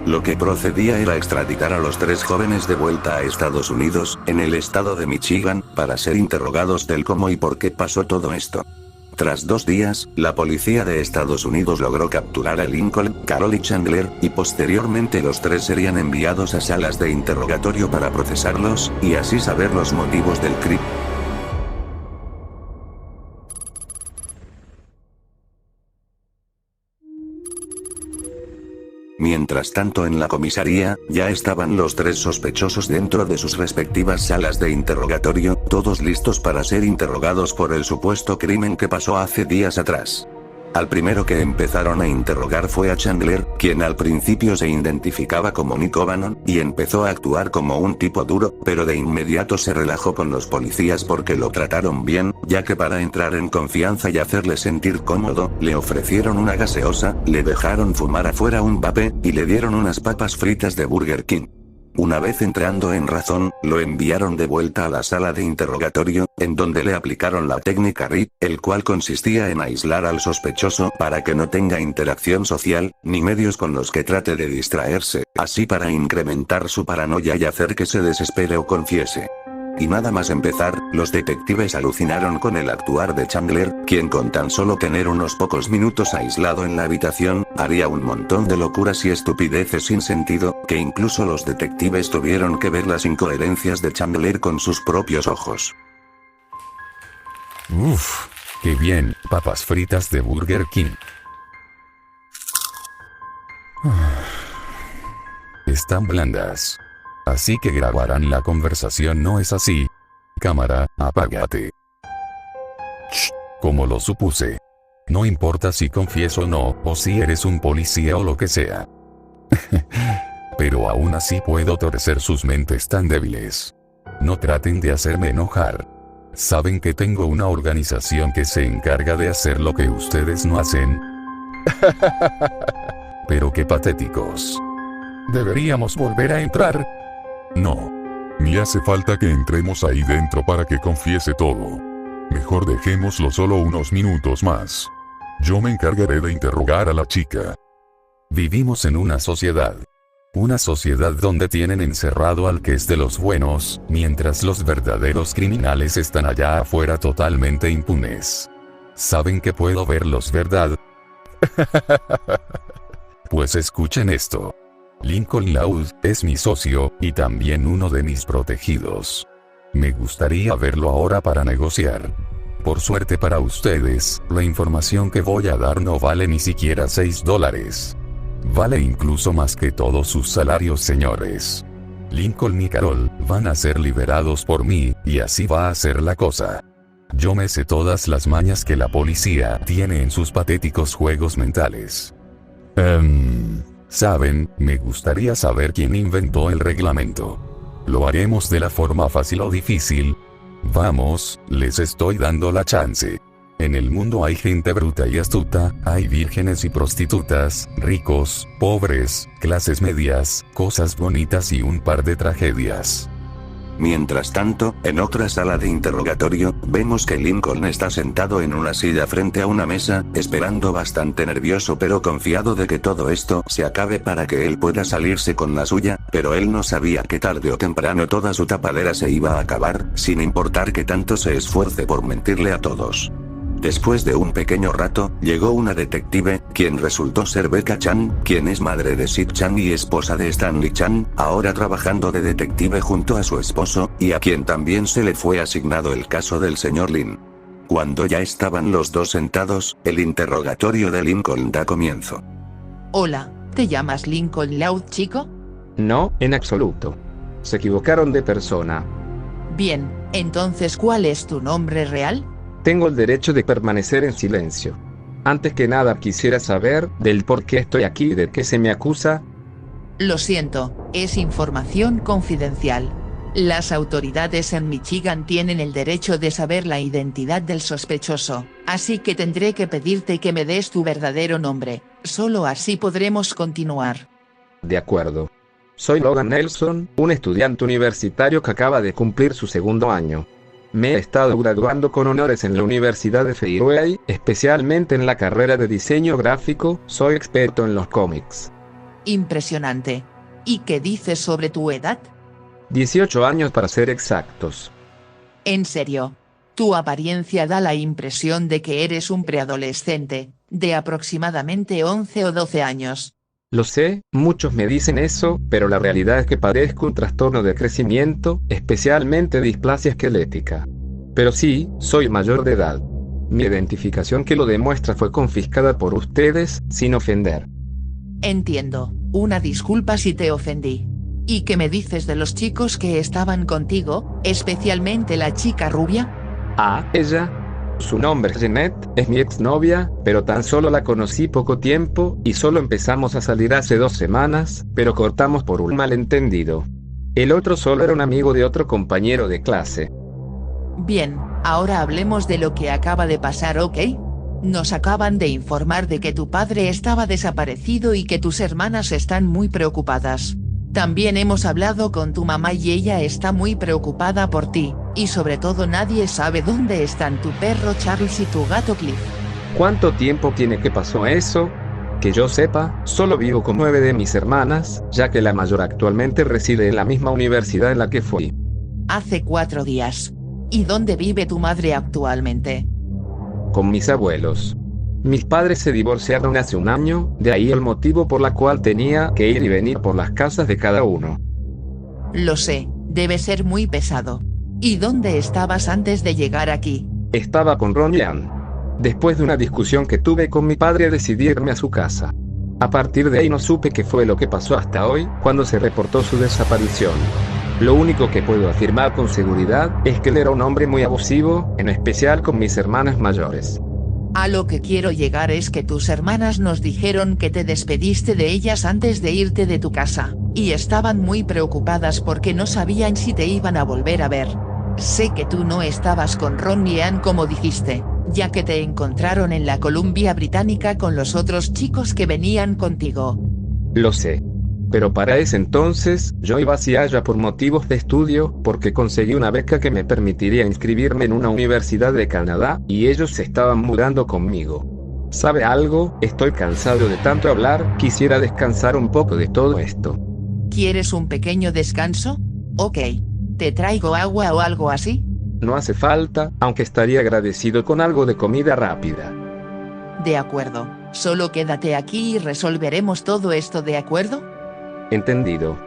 Lo que procedía era extraditar a los 3 jóvenes de vuelta a Estados Unidos, en el estado de Michigan, para ser interrogados del cómo y por qué pasó todo esto. Tras 2 días, la policía de Estados Unidos logró capturar a Lincoln, Carol y Chandler, y posteriormente los 3 serían enviados a salas de interrogatorio para procesarlos, y así saber los motivos del crimen. Mientras tanto en la comisaría, ya estaban los 3 sospechosos dentro de sus respectivas salas de interrogatorio, todos listos para ser interrogados por el supuesto crimen que pasó hace días atrás. Al primero que empezaron a interrogar fue a Chandler, quien al principio se identificaba como Nick O'Bannon, y empezó a actuar como un tipo duro, pero de inmediato se relajó con los policías porque lo trataron bien, ya que para entrar en confianza y hacerle sentir cómodo, le ofrecieron una gaseosa, le dejaron fumar afuera un vape, y le dieron unas papas fritas de Burger King. Una vez entrando en razón, lo enviaron de vuelta a la sala de interrogatorio, en donde le aplicaron la técnica RIP, el cual consistía en aislar al sospechoso para que no tenga interacción social, ni medios con los que trate de distraerse, así para incrementar su paranoia y hacer que se desespere o confiese. Y nada más empezar, los detectives alucinaron con el actuar de Chandler, quien con tan solo tener unos pocos minutos aislado en la habitación, haría un montón de locuras y estupideces sin sentido, que incluso los detectives tuvieron que ver las incoherencias de Chandler con sus propios ojos. Uff, qué bien, papas fritas de Burger King. Están blandas. Así que grabarán la conversación, ¿no es así? Cámara, apágate. Shh, como lo supuse. No importa si confieso o no, o si eres un policía o lo que sea. Pero aún así puedo torcer sus mentes tan débiles. No traten de hacerme enojar. ¿Saben que tengo una organización que se encarga de hacer lo que ustedes no hacen? Pero qué patéticos. ¿Deberíamos volver a entrar? No. Ni hace falta que entremos ahí dentro para que confiese todo. Mejor dejémoslo solo unos minutos más. Yo me encargaré de interrogar a la chica. Vivimos en una sociedad. Una sociedad donde tienen encerrado al que es de los buenos, mientras los verdaderos criminales están allá afuera totalmente impunes. ¿Saben que puedo verlos, verdad? Pues escuchen esto. Lincoln Loud es mi socio, y también uno de mis protegidos. Me gustaría verlo ahora para negociar. Por suerte para ustedes, la información que voy a dar no vale ni siquiera $6. Vale incluso más que todos sus salarios, señores. Lincoln y Carol van a ser liberados por mí, y así va a ser la cosa. Yo me sé todas las mañas que la policía tiene en sus patéticos juegos mentales. Saben, me gustaría saber quién inventó el reglamento. ¿Lo haremos de la forma fácil o difícil? Vamos, les estoy dando la chance. En el mundo hay gente bruta y astuta, hay vírgenes y prostitutas, ricos, pobres, clases medias, cosas bonitas y un par de tragedias. Mientras tanto, en otra sala de interrogatorio, vemos que Lincoln está sentado en una silla frente a una mesa, esperando bastante nervioso pero confiado de que todo esto se acabe para que él pueda salirse con la suya, pero él no sabía que tarde o temprano toda su tapadera se iba a acabar, sin importar que tanto se esfuerce por mentirle a todos. Después de un pequeño rato, llegó una detective, quien resultó ser Becca Chan, quien es madre de Sid Chan y esposa de Stanley Chan, ahora trabajando de detective junto a su esposo, y a quien también se le fue asignado el caso del señor Lin. Cuando ya estaban los dos sentados, el interrogatorio de Lincoln da comienzo. Hola, ¿te llamas Lincoln Loud, chico? No, en absoluto. Se equivocaron de persona. Bien, entonces ¿cuál es tu nombre real? Tengo el derecho de permanecer en silencio. Antes que nada quisiera saber del por qué estoy aquí y de qué se me acusa. Lo siento, es información confidencial. Las autoridades en Michigan tienen el derecho de saber la identidad del sospechoso, así que tendré que pedirte que me des tu verdadero nombre. Solo así podremos continuar. De acuerdo. Soy Logan Nelson, un estudiante universitario que acaba de cumplir su segundo año. Me he estado graduando con honores en la Universidad de Fairway, especialmente en la carrera de diseño gráfico. Soy experto en los cómics. Impresionante. ¿Y qué dices sobre tu edad? 18 años para ser exactos. ¿En serio? Tu apariencia da la impresión de que eres un preadolescente, de aproximadamente 11 o 12 años. Lo sé, muchos me dicen eso, pero la realidad es que padezco un trastorno de crecimiento, especialmente displasia esquelética. Pero sí, soy mayor de edad. Mi identificación que lo demuestra fue confiscada por ustedes, sin ofender. Entiendo, una disculpa si te ofendí. ¿Y qué me dices de los chicos que estaban contigo, especialmente la chica rubia? Ah, ella. Su nombre es Jeanette, es mi exnovia, pero tan solo la conocí poco tiempo, y solo empezamos a salir hace 2 semanas, pero cortamos por un malentendido. El otro solo era un amigo de otro compañero de clase. Bien, ahora hablemos de lo que acaba de pasar, ¿ok? Nos acaban de informar de que tu padre estaba desaparecido y que tus hermanas están muy preocupadas. También hemos hablado con tu mamá y ella está muy preocupada por ti, y sobre todo nadie sabe dónde están tu perro Charles y tu gato Cliff. ¿Cuánto tiempo tiene que pasó eso? Que yo sepa, solo vivo con 9 de mis hermanas, ya que la mayor actualmente reside en la misma universidad en la que fui. Hace 4 días. ¿Y dónde vive tu madre actualmente? Con mis abuelos. Mis padres se divorciaron hace 1 año, de ahí el motivo por la cual tenía que ir y venir por las casas de cada uno. Lo sé, debe ser muy pesado. ¿Y dónde estabas antes de llegar aquí? Estaba con Ron y Ann. Después de una discusión que tuve con mi padre decidí irme a su casa. A partir de ahí no supe qué fue lo que pasó hasta hoy, cuando se reportó su desaparición. Lo único que puedo afirmar con seguridad es que él era un hombre muy abusivo, en especial con mis hermanas mayores. A lo que quiero llegar es que tus hermanas nos dijeron que te despediste de ellas antes de irte de tu casa, y estaban muy preocupadas porque no sabían si te iban a volver a ver. Sé que tú no estabas con Ron y Ann como dijiste, ya que te encontraron en la Columbia Británica con los otros chicos que venían contigo. Lo sé. Pero para ese entonces, yo iba hacia allá por motivos de estudio, porque conseguí una beca que me permitiría inscribirme en una universidad de Canadá, y ellos se estaban mudando conmigo. ¿Sabe algo? Estoy cansado de tanto hablar, quisiera descansar un poco de todo esto. ¿Quieres un pequeño descanso? Ok. ¿Te traigo agua o algo así? No hace falta, aunque estaría agradecido con algo de comida rápida. De acuerdo, solo quédate aquí y resolveremos todo esto, ¿de acuerdo? Entendido.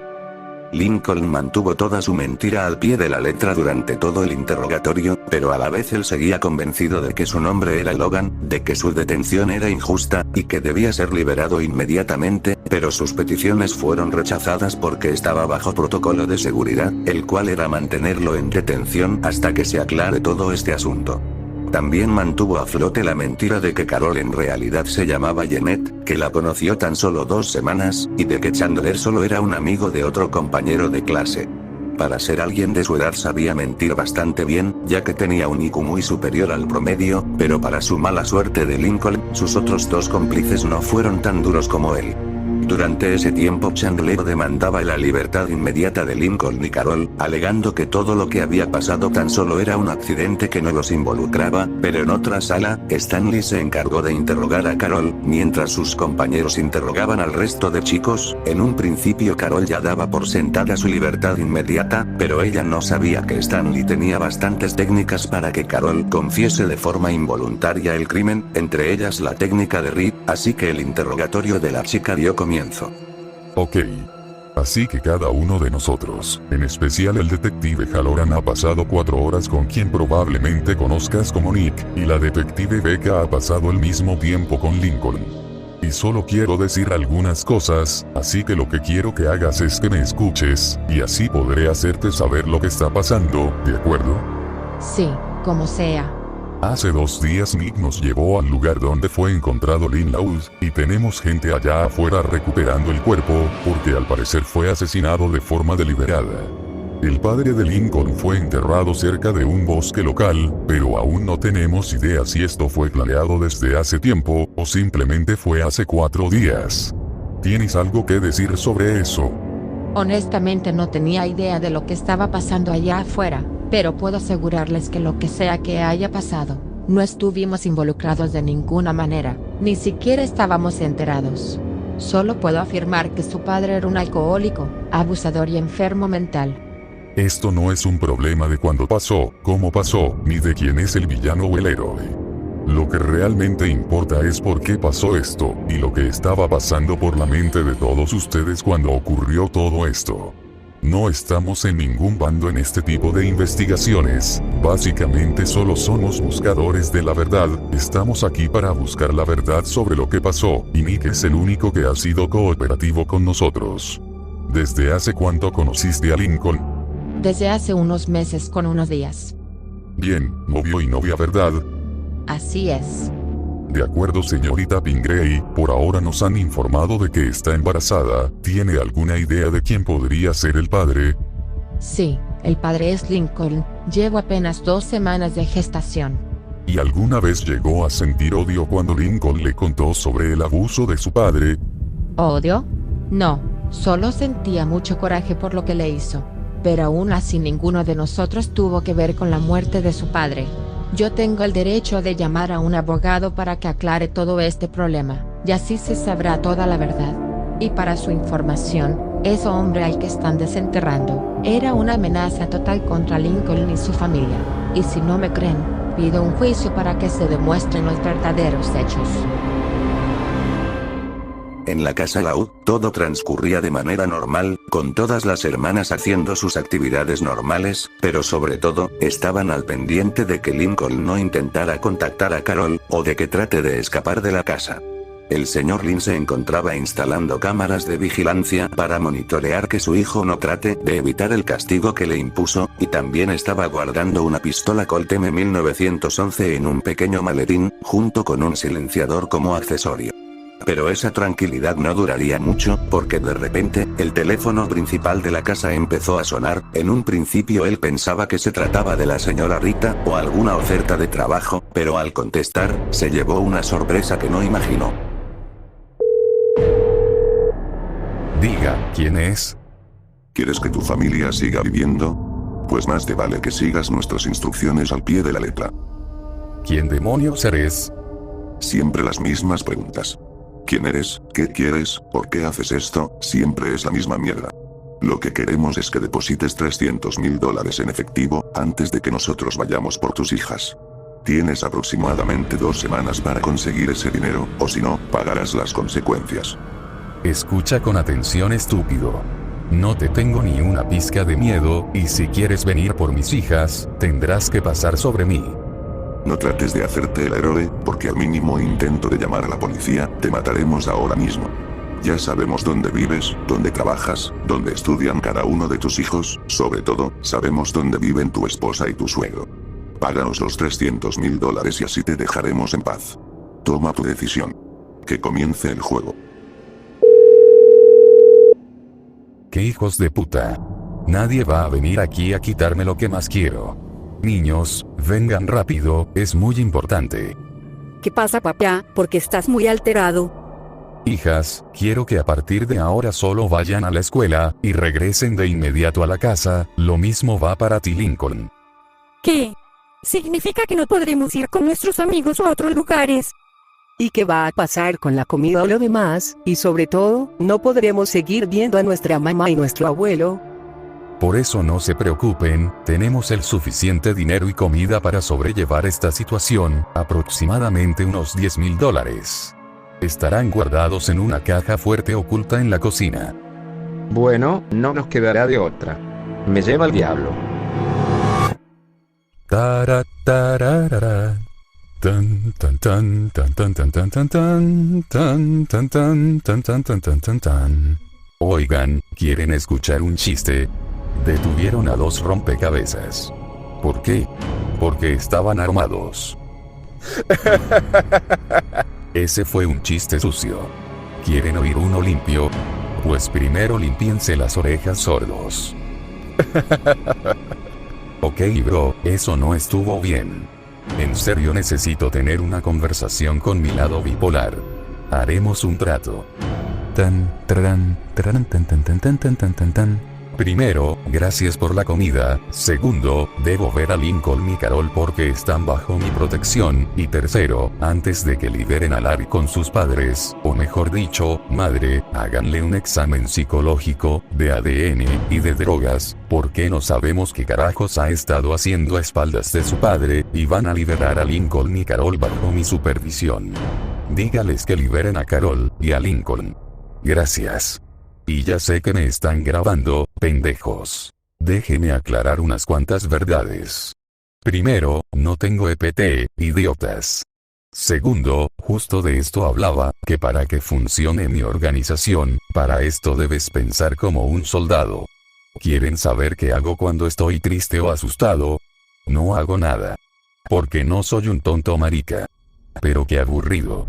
Lincoln mantuvo toda su mentira al pie de la letra durante todo el interrogatorio, pero a la vez él seguía convencido de que su nombre era Logan, de que su detención era injusta, y que debía ser liberado inmediatamente, pero sus peticiones fueron rechazadas porque estaba bajo protocolo de seguridad, el cual era mantenerlo en detención hasta que se aclare todo este asunto. También mantuvo a flote la mentira de que Carol en realidad se llamaba Jeanette, que la conoció tan solo 2 semanas, y de que Chandler solo era un amigo de otro compañero de clase. Para ser alguien de su edad sabía mentir bastante bien, ya que tenía un IQ muy superior al promedio, pero para su mala suerte de Lincoln, sus otros 2 cómplices no fueron tan duros como él. Durante ese tiempo Chandler demandaba la libertad inmediata de Lincoln y Carol, alegando que todo lo que había pasado tan solo era un accidente que no los involucraba, pero en otra sala, Stanley se encargó de interrogar a Carol, mientras sus compañeros interrogaban al resto de chicos. En un principio Carol ya daba por sentada su libertad inmediata, pero ella no sabía que Stanley tenía bastantes técnicas para que Carol confiese de forma involuntaria el crimen, entre ellas la técnica de Reed, así que el interrogatorio de la chica dio comienzo. Ok. Así que cada uno de nosotros, en especial el detective Halloran, ha pasado 4 horas con quien probablemente conozcas como Nick, y la detective Becca ha pasado el mismo tiempo con Lincoln. Y solo quiero decir algunas cosas, así que lo que quiero que hagas es que me escuches, y así podré hacerte saber lo que está pasando, ¿de acuerdo? Sí, como sea. Hace 2 días Nick nos llevó al lugar donde fue encontrado Lynn Laud, y tenemos gente allá afuera recuperando el cuerpo, porque al parecer fue asesinado de forma deliberada. El padre de Lincoln fue enterrado cerca de un bosque local, pero aún no tenemos idea si esto fue planeado desde hace tiempo, o simplemente fue hace 4 días. ¿Tienes algo que decir sobre eso? Honestamente no tenía idea de lo que estaba pasando allá afuera, pero puedo asegurarles que lo que sea que haya pasado, no estuvimos involucrados de ninguna manera, ni siquiera estábamos enterados. Solo puedo afirmar que su padre era un alcohólico, abusador y enfermo mental. Esto no es un problema de cuándo pasó, cómo pasó, ni de quién es el villano o el héroe. Lo que realmente importa es por qué pasó esto, y lo que estaba pasando por la mente de todos ustedes cuando ocurrió todo esto. No estamos en ningún bando en este tipo de investigaciones, básicamente solo somos buscadores de la verdad, estamos aquí para buscar la verdad sobre lo que pasó, y Nick es el único que ha sido cooperativo con nosotros. ¿Desde hace cuánto conociste a Lincoln? Desde hace unos meses con unos días. Bien, novio y novia, ¿verdad? Así es. De acuerdo, señorita Pingree, por ahora nos han informado de que está embarazada. ¿Tiene alguna idea de quién podría ser el padre? Sí, el padre es Lincoln. Llevo apenas 2 semanas de gestación. ¿Y alguna vez llegó a sentir odio cuando Lincoln le contó sobre el abuso de su padre? ¿Odio? No, solo sentía mucho coraje por lo que le hizo. Pero aún así ninguno de nosotros tuvo que ver con la muerte de su padre. Yo tengo el derecho de llamar a un abogado para que aclare todo este problema, y así se sabrá toda la verdad. Y para su información, ese hombre al que están desenterrando, era una amenaza total contra Lincoln y su familia. Y si no me creen, pido un juicio para que se demuestren los verdaderos hechos. En la casa Laud, todo transcurría de manera normal, con todas las hermanas haciendo sus actividades normales, pero sobre todo, estaban al pendiente de que Lincoln no intentara contactar a Carol, o de que trate de escapar de la casa. El señor Lin se encontraba instalando cámaras de vigilancia para monitorear que su hijo no trate de evitar el castigo que le impuso, y también estaba guardando una pistola Colt M1911 en un pequeño maletín, junto con un silenciador como accesorio. Pero esa tranquilidad no duraría mucho, porque de repente, el teléfono principal de la casa empezó a sonar. En un principio él pensaba que se trataba de la señora Rita, o alguna oferta de trabajo, pero al contestar, se llevó una sorpresa que no imaginó. Diga, ¿quién es? ¿Quieres que tu familia siga viviendo? Pues más te vale que sigas nuestras instrucciones al pie de la letra. ¿Quién demonios eres? Siempre las mismas preguntas. ¿Quién eres? ¿Qué quieres? ¿Por qué haces esto? Siempre es la misma mierda. Lo que queremos es que deposites $300,000 en efectivo, antes de que nosotros vayamos por tus hijas. Tienes aproximadamente 2 semanas para conseguir ese dinero, o si no, pagarás las consecuencias. Escucha con atención, estúpido. No te tengo ni una pizca de miedo, y si quieres venir por mis hijas, tendrás que pasar sobre mí. No trates de hacerte el héroe, porque al mínimo intento de llamar a la policía, te mataremos ahora mismo. Ya sabemos dónde vives, dónde trabajas, dónde estudian cada uno de tus hijos, sobre todo, sabemos dónde viven tu esposa y tu suegro. Páganos los $300,000 y así te dejaremos en paz. Toma tu decisión. Que comience el juego. ¡Qué hijos de puta! Nadie va a venir aquí a quitarme lo que más quiero. Niños, vengan rápido, es muy importante. ¿Qué pasa, papá? Porque estás muy alterado. Hijas, quiero que a partir de ahora solo vayan a la escuela, y regresen de inmediato a la casa. Lo mismo va para ti, Lincoln. ¿Qué? ¿Significa que no podremos ir con nuestros amigos a otros lugares? ¿Y qué va a pasar con la comida o lo demás? Y sobre todo, no podremos seguir viendo a nuestra mamá y nuestro abuelo. Por eso no se preocupen, tenemos el suficiente dinero y comida para sobrellevar esta situación, aproximadamente unos $10,000. Estarán guardados en una caja fuerte oculta en la cocina. Bueno, no nos quedará de otra. Me lleva el diablo. Tara, tararara. Tan tan tan tan tan tan tan tan tan tan tan tan tan tan tan tan tan tan. Oigan, ¿quieren escuchar un chiste? Detuvieron a 2 rompecabezas. ¿Por qué? Porque estaban armados. Ese fue un chiste sucio. ¿Quieren oír uno limpio? Pues primero limpiense las orejas, sordos. Ok, bro, eso no estuvo bien. En serio necesito tener una conversación con mi lado bipolar. Haremos un trato. Tan, tan, tan, tan, tan, tan, tan, tan, tan, tan. Primero, gracias por la comida. Segundo, debo ver a Lincoln y Carol porque están bajo mi protección. Y tercero, antes de que liberen a Larry con sus padres, o mejor dicho, madre, háganle un examen psicológico, de ADN, y de drogas, porque no sabemos qué carajos ha estado haciendo a espaldas de su padre, y van a liberar a Lincoln y Carol bajo mi supervisión. Dígales que liberen a Carol, y a Lincoln. Gracias. Y ya sé que me están grabando, pendejos. Déjenme aclarar unas cuantas verdades. Primero, no tengo EPT, idiotas. Segundo, justo de esto hablaba, que para que funcione mi organización, para esto debes pensar como un soldado. ¿Quieren saber qué hago cuando estoy triste o asustado? No hago nada. Porque no soy un tonto marica. Pero qué aburrido.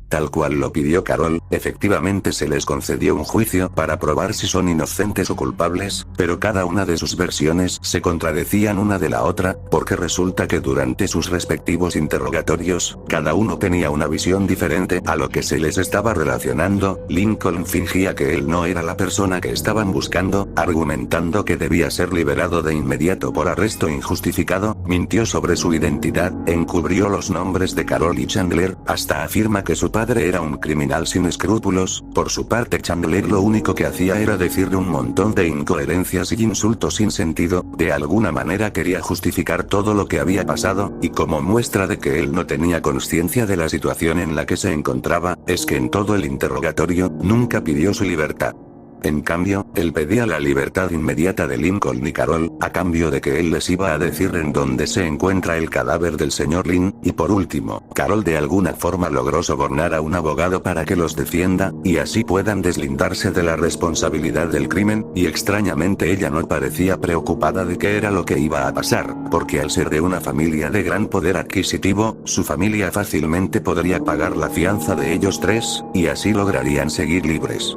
Tal cual lo pidió Carol, efectivamente se les concedió un juicio para probar si son inocentes o culpables, pero cada una de sus versiones se contradecían una de la otra, porque resulta que durante sus respectivos interrogatorios, cada uno tenía una visión diferente a lo que se les estaba relacionando. Lincoln fingía que él no era la persona que estaban buscando, argumentando que debía ser liberado de inmediato por arresto injustificado, mintió sobre su identidad, encubrió los nombres de Carol y Chandler, hasta afirma que su padre era un criminal sin escrúpulos. Por su parte Chandler lo único que hacía era decirle un montón de incoherencias y insultos sin sentido, de alguna manera quería justificar todo lo que había pasado, y como muestra de que él no tenía conciencia de la situación en la que se encontraba, es que en todo el interrogatorio, nunca pidió su libertad. En cambio, él pedía la libertad inmediata de Lincoln y Carol, a cambio de que él les iba a decir en dónde se encuentra el cadáver del señor Lynn, y por último, Carol de alguna forma logró sobornar a un abogado para que los defienda, y así puedan deslindarse de la responsabilidad del crimen, y extrañamente ella no parecía preocupada de qué era lo que iba a pasar, porque al ser de una familia de gran poder adquisitivo, su familia fácilmente podría pagar la fianza de ellos tres, y así lograrían seguir libres.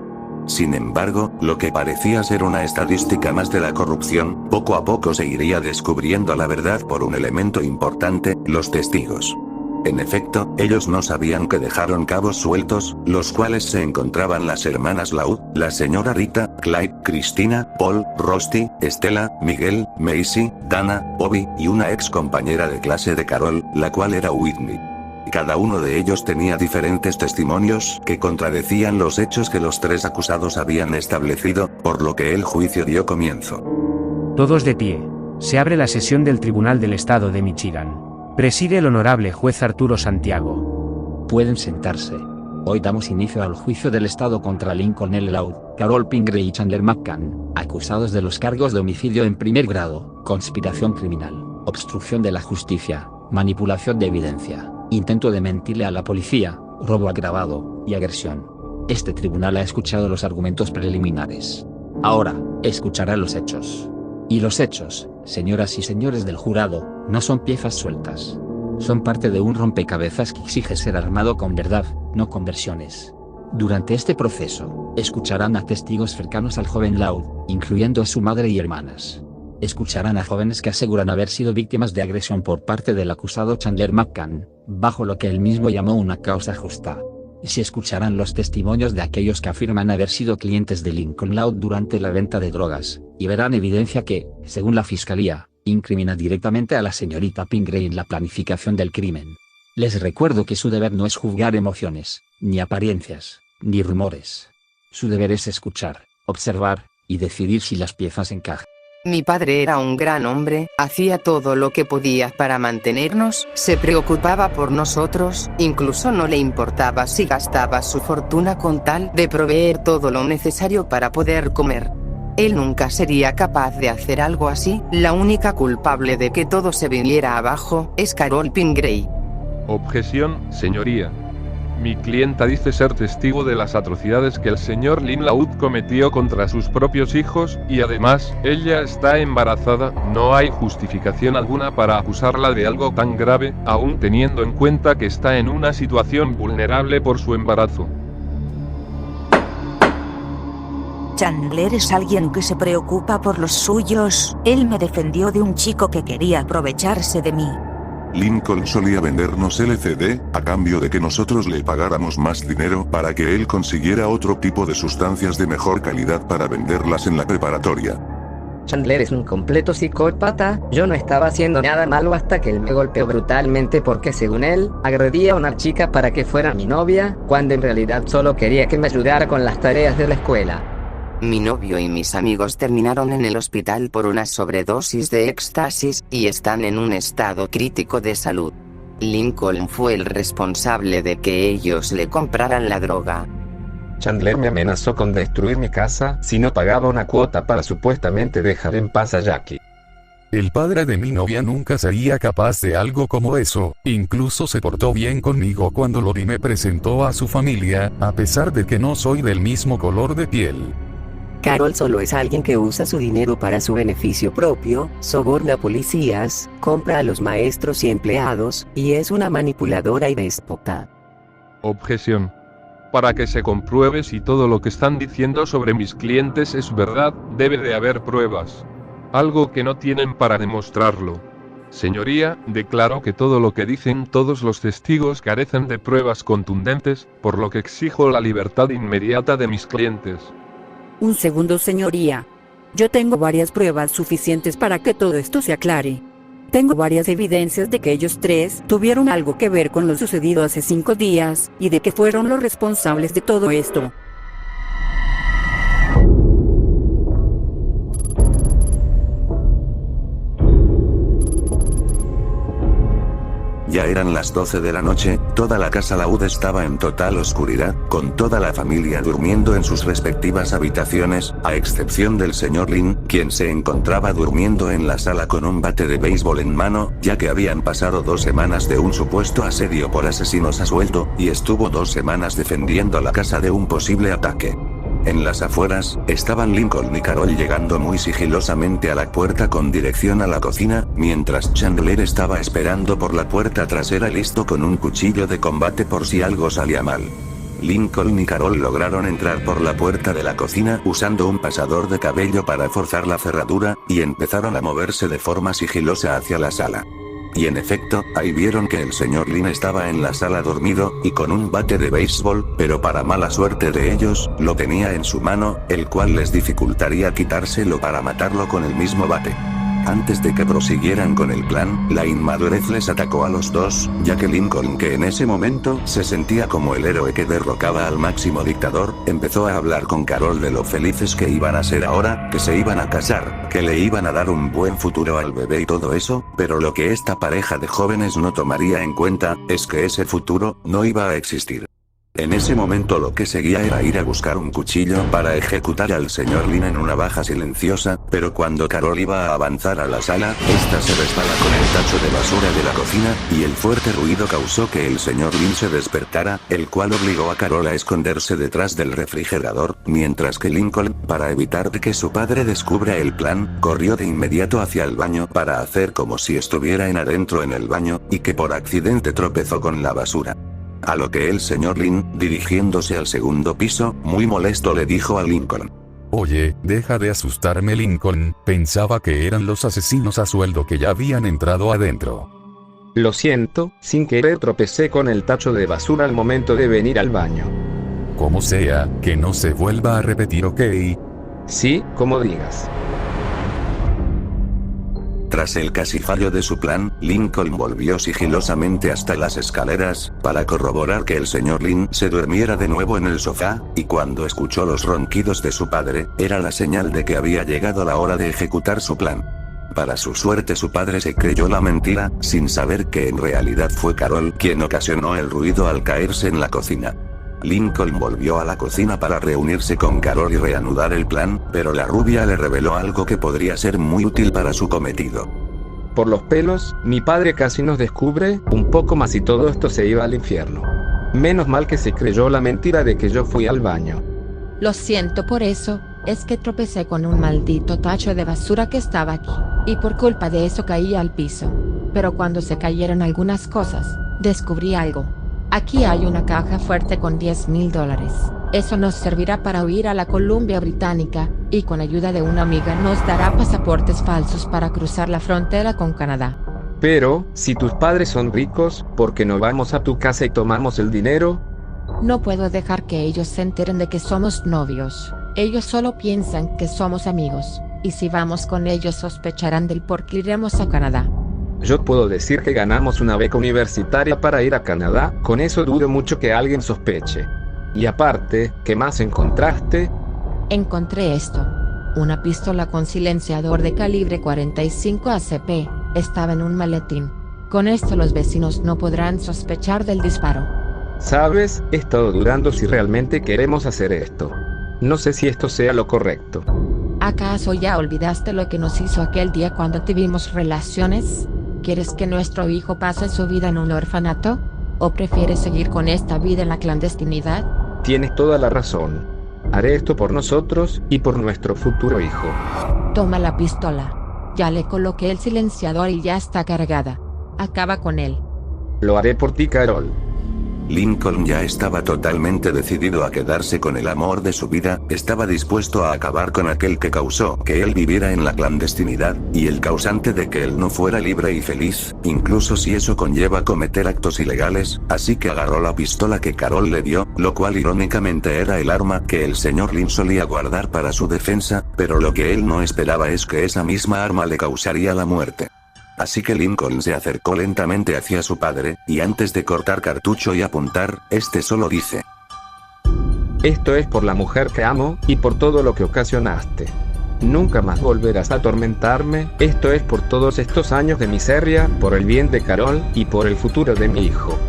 Sin embargo, lo que parecía ser una estadística más de la corrupción, poco a poco se iría descubriendo la verdad por un elemento importante, los testigos. En efecto, ellos no sabían que dejaron cabos sueltos, los cuales se encontraban las hermanas Laud, la señora Rita, Clyde, Cristina, Paul, Rusty, Estela, Miguel, Macy, Dana, Bobby, y una ex compañera de clase de Carol, la cual era Whitney. Cada uno de ellos tenía diferentes testimonios que contradecían los hechos que los tres acusados habían establecido, por lo que el juicio dio comienzo. Todos de pie. Se abre la sesión del Tribunal del Estado de Michigan. Preside el honorable juez Arturo Santiago. Pueden sentarse. Hoy damos inicio al juicio del Estado contra Lincoln L. Laud, Carol Pingree y Chandler McCann, acusados de los cargos de homicidio en primer grado, conspiración criminal, obstrucción de la justicia, manipulación de evidencia, intento de mentirle a la policía, robo agravado, y agresión. Este tribunal ha escuchado los argumentos preliminares. Ahora, escuchará los hechos. Y los hechos, señoras y señores del jurado, no son piezas sueltas. Son parte de un rompecabezas que exige ser armado con verdad, no con versiones. Durante este proceso, escucharán a testigos cercanos al joven Laud, incluyendo a su madre y hermanas. Escucharán a jóvenes que aseguran haber sido víctimas de agresión por parte del acusado Chandler McCann, bajo lo que él mismo llamó una causa justa. Y se escucharán los testimonios de aquellos que afirman haber sido clientes de Lincoln Laud durante la venta de drogas, y verán evidencia que, según la fiscalía, incrimina directamente a la señorita Pingree en la planificación del crimen. Les recuerdo que su deber no es juzgar emociones, ni apariencias, ni rumores. Su deber es escuchar, observar, y decidir si las piezas encajan. Mi padre era un gran hombre, hacía todo lo que podía para mantenernos, se preocupaba por nosotros, incluso no le importaba si gastaba su fortuna con tal de proveer todo lo necesario para poder comer. Él nunca sería capaz de hacer algo así. La única culpable de que todo se viniera abajo es Carol Pingree. Objeción, señoría. Mi clienta dice ser testigo de las atrocidades que el señor Lynn Laud cometió contra sus propios hijos, y además, ella está embarazada. No hay justificación alguna para acusarla de algo tan grave, aun teniendo en cuenta que está en una situación vulnerable por su embarazo. Chandler es alguien que se preocupa por los suyos. Él me defendió de un chico que quería aprovecharse de mí. Lincoln solía vendernos LCD, a cambio de que nosotros le pagáramos más dinero para que él consiguiera otro tipo de sustancias de mejor calidad para venderlas en la preparatoria. Chandler es un completo psicópata. Yo no estaba haciendo nada malo hasta que él me golpeó brutalmente porque según él, agredía a una chica para que fuera mi novia, cuando en realidad solo quería que me ayudara con las tareas de la escuela. Mi novio y mis amigos terminaron en el hospital por una sobredosis de éxtasis, y están en un estado crítico de salud. Lincoln fue el responsable de que ellos le compraran la droga. Chandler me amenazó con destruir mi casa si no pagaba una cuota para supuestamente dejar en paz a Jackie. El padre de mi novia nunca sería capaz de algo como eso, incluso se portó bien conmigo cuando Lori me presentó a su familia, a pesar de que no soy del mismo color de piel. Carol solo es alguien que usa su dinero para su beneficio propio, soborna policías, compra a los maestros y empleados, y es una manipuladora y déspota. Objeción. Para que se compruebe si todo lo que están diciendo sobre mis clientes es verdad, debe de haber pruebas. Algo que no tienen para demostrarlo. Señoría, declaro que todo lo que dicen todos los testigos carecen de pruebas contundentes, por lo que exijo la libertad inmediata de mis clientes. Un segundo, señoría. Yo tengo varias pruebas suficientes para que todo esto se aclare. Tengo varias evidencias de que ellos tres tuvieron algo que ver con lo sucedido hace 5 días, y de que fueron los responsables de todo esto. Ya eran las 12 de la noche, toda la casa Laud estaba en total oscuridad, con toda la familia durmiendo en sus respectivas habitaciones, a excepción del señor Lin, quien se encontraba durmiendo en la sala con un bate de béisbol en mano, ya que habían pasado 2 semanas de un supuesto asedio por asesinos a sueldo, y estuvo 2 semanas defendiendo la casa de un posible ataque. En las afueras, estaban Lincoln y Carol llegando muy sigilosamente a la puerta con dirección a la cocina, mientras Chandler estaba esperando por la puerta trasera listo con un cuchillo de combate por si algo salía mal. Lincoln y Carol lograron entrar por la puerta de la cocina usando un pasador de cabello para forzar la cerradura, y empezaron a moverse de forma sigilosa hacia la sala. Y en efecto, ahí vieron que el señor Lin estaba en la sala dormido, y con un bate de béisbol, pero para mala suerte de ellos, lo tenía en su mano, el cual les dificultaría quitárselo para matarlo con el mismo bate. Antes de que prosiguieran con el plan, la inmadurez les atacó a los dos, ya que Lincoln, que en ese momento se sentía como el héroe que derrocaba al máximo dictador, empezó a hablar con Carol de lo felices que iban a ser ahora, que se iban a casar, que le iban a dar un buen futuro al bebé y todo eso, pero lo que esta pareja de jóvenes no tomaría en cuenta, es que ese futuro no iba a existir. En ese momento lo que seguía era ir a buscar un cuchillo para ejecutar al señor Lin en una baja silenciosa, pero cuando Carol iba a avanzar a la sala, esta se resbala con el tacho de basura de la cocina, y el fuerte ruido causó que el señor Lin se despertara, el cual obligó a Carol a esconderse detrás del refrigerador, mientras que Lincoln, para evitar que su padre descubra el plan, corrió de inmediato hacia el baño para hacer como si estuviera adentro en el baño, y que por accidente tropezó con la basura. A lo que el señor Lin, dirigiéndose al segundo piso, muy molesto le dijo a Lincoln: Oye, deja de asustarme, Lincoln, pensaba que eran los asesinos a sueldo que ya habían entrado adentro. Lo siento, sin querer tropecé con el tacho de basura al momento de venir al baño. Como sea, que no se vuelva a repetir, ¿ok? Sí, como digas. Tras el casi fallo de su plan, Lincoln volvió sigilosamente hasta las escaleras, para corroborar que el señor Lin se durmiera de nuevo en el sofá, y cuando escuchó los ronquidos de su padre, era la señal de que había llegado la hora de ejecutar su plan. Para su suerte su padre se creyó la mentira, sin saber que en realidad fue Carol quien ocasionó el ruido al caerse en la cocina. Lincoln volvió a la cocina para reunirse con Carol y reanudar el plan, pero la rubia le reveló algo que podría ser muy útil para su cometido. Por los pelos, mi padre casi nos descubre, un poco más y todo esto se iba al infierno. Menos mal que se creyó la mentira de que yo fui al baño. Lo siento por eso, es que tropecé con un maldito tacho de basura que estaba aquí, y por culpa de eso caí al piso. Pero cuando se cayeron algunas cosas, descubrí algo. Aquí hay una caja fuerte con $10,000. Eso nos servirá para huir a la Columbia Británica, y con ayuda de una amiga nos dará pasaportes falsos para cruzar la frontera con Canadá. Pero, si tus padres son ricos, ¿por qué no vamos a tu casa y tomamos el dinero? No puedo dejar que ellos se enteren de que somos novios. Ellos solo piensan que somos amigos, y si vamos con ellos sospecharán del por qué iremos a Canadá. Yo puedo decir que ganamos una beca universitaria para ir a Canadá, con eso dudo mucho que alguien sospeche. Y aparte, ¿qué más encontraste? Encontré esto. Una pistola con silenciador de calibre 45 ACP, estaba en un maletín. Con esto los vecinos no podrán sospechar del disparo. ¿Sabes? He estado dudando si realmente queremos hacer esto. No sé si esto sea lo correcto. ¿Acaso ya olvidaste lo que nos hizo aquel día cuando tuvimos relaciones? ¿Quieres que nuestro hijo pase su vida en un orfanato? ¿O prefieres seguir con esta vida en la clandestinidad? Tienes toda la razón. Haré esto por nosotros y por nuestro futuro hijo. Toma la pistola. Ya le coloqué el silenciador y ya está cargada. Acaba con él. Lo haré por ti, Carol. Lincoln ya estaba totalmente decidido a quedarse con el amor de su vida, estaba dispuesto a acabar con aquel que causó que él viviera en la clandestinidad, y el causante de que él no fuera libre y feliz, incluso si eso conlleva cometer actos ilegales, así que agarró la pistola que Carol le dio, lo cual irónicamente era el arma que el señor Lynn solía guardar para su defensa, pero lo que él no esperaba es que esa misma arma le causaría la muerte. Así que Lincoln se acercó lentamente hacia su padre, y antes de cortar cartucho y apuntar, este solo dice: Esto es por la mujer que amo, y por todo lo que ocasionaste. Nunca más volverás a atormentarme, esto es por todos estos años de miseria, por el bien de Carol, y por el futuro de mi hijo.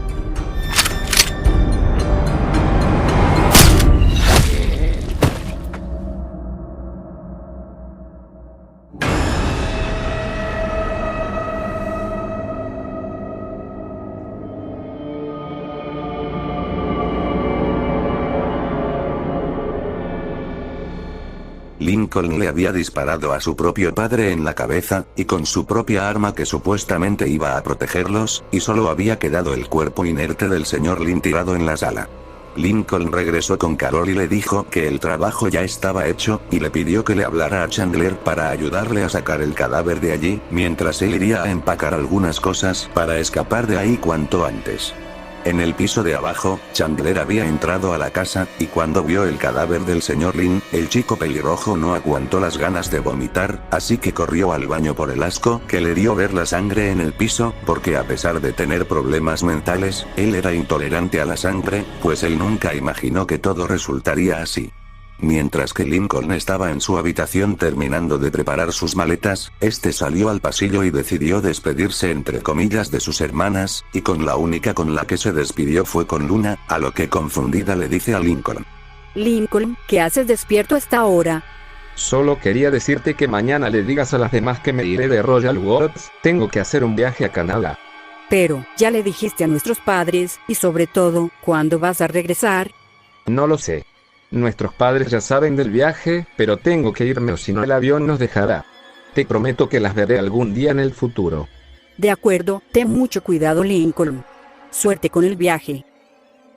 Lincoln le había disparado a su propio padre en la cabeza, y con su propia arma que supuestamente iba a protegerlos, y solo había quedado el cuerpo inerte del señor Lynn tirado en la sala. Lincoln regresó con Carol y le dijo que el trabajo ya estaba hecho, y le pidió que le hablara a Chandler para ayudarle a sacar el cadáver de allí, mientras él iría a empacar algunas cosas para escapar de ahí cuanto antes. En el piso de abajo, Chandler había entrado a la casa, y cuando vio el cadáver del señor Lynn, el chico pelirrojo no aguantó las ganas de vomitar, así que corrió al baño por el asco que le dio ver la sangre en el piso, porque a pesar de tener problemas mentales, él era intolerante a la sangre, pues él nunca imaginó que todo resultaría así. Mientras que Lincoln estaba en su habitación terminando de preparar sus maletas, este salió al pasillo y decidió despedirse entre comillas de sus hermanas, y con la única con la que se despidió fue con Luna, a lo que confundida le dice a Lincoln: Lincoln, ¿qué haces despierto hasta ahora? Solo quería decirte que mañana le digas a las demás que me iré de Royal Woods, tengo que hacer un viaje a Canadá. Pero, ya le dijiste a nuestros padres, y sobre todo, ¿cuándo vas a regresar? No lo sé. Nuestros padres ya saben del viaje, pero tengo que irme o si no el avión nos dejará. Te prometo que las veré algún día en el futuro. De acuerdo, ten mucho cuidado, Lincoln. Suerte con el viaje.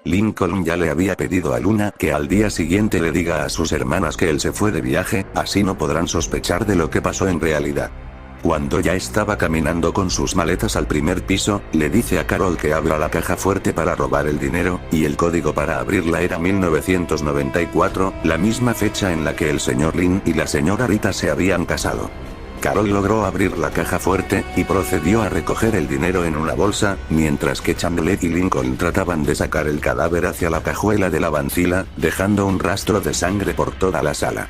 Lincoln ya le había pedido a Luna que al día siguiente le diga a sus hermanas que él se fue de viaje, así no podrán sospechar de lo que pasó en realidad. Cuando ya estaba caminando con sus maletas al primer piso, le dice a Carol que abra la caja fuerte para robar el dinero, y el código para abrirla era 1994, la misma fecha en la que el señor Lynn y la señora Rita se habían casado. Carol logró abrir la caja fuerte, y procedió a recoger el dinero en una bolsa, mientras que Chandler y Lincoln trataban de sacar el cadáver hacia la cajuela de la vancila, dejando un rastro de sangre por toda la sala.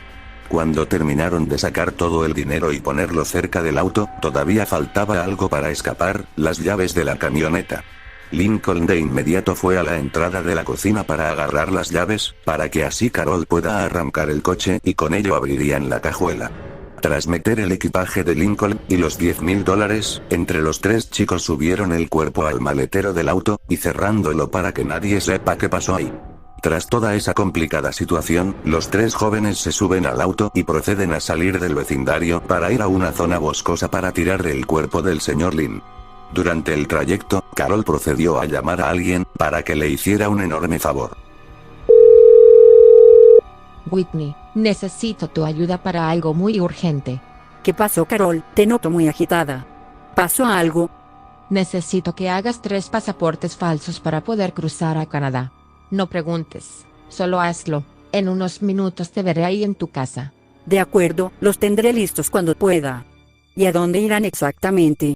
Cuando terminaron de sacar todo el dinero y ponerlo cerca del auto, todavía faltaba algo para escapar, las llaves de la camioneta. Lincoln de inmediato fue a la entrada de la cocina para agarrar las llaves, para que así Carol pueda arrancar el coche y con ello abrirían la cajuela. Tras meter el equipaje de Lincoln y los $10,000, entre los tres chicos subieron el cuerpo al maletero del auto, y cerrándolo para que nadie sepa qué pasó ahí. Tras toda esa complicada situación, los tres jóvenes se suben al auto y proceden a salir del vecindario para ir a una zona boscosa para tirar el cuerpo del señor Lynn. Durante el trayecto, Carol procedió a llamar a alguien para que le hiciera un enorme favor. Whitney, necesito tu ayuda para algo muy urgente. ¿Qué pasó, Carol? Te noto muy agitada. ¿Pasó algo? Necesito que hagas 3 pasaportes falsos para poder cruzar a Canadá. No preguntes, solo hazlo. En unos minutos te veré ahí en tu casa. De acuerdo, los tendré listos cuando pueda. ¿Y a dónde irán exactamente?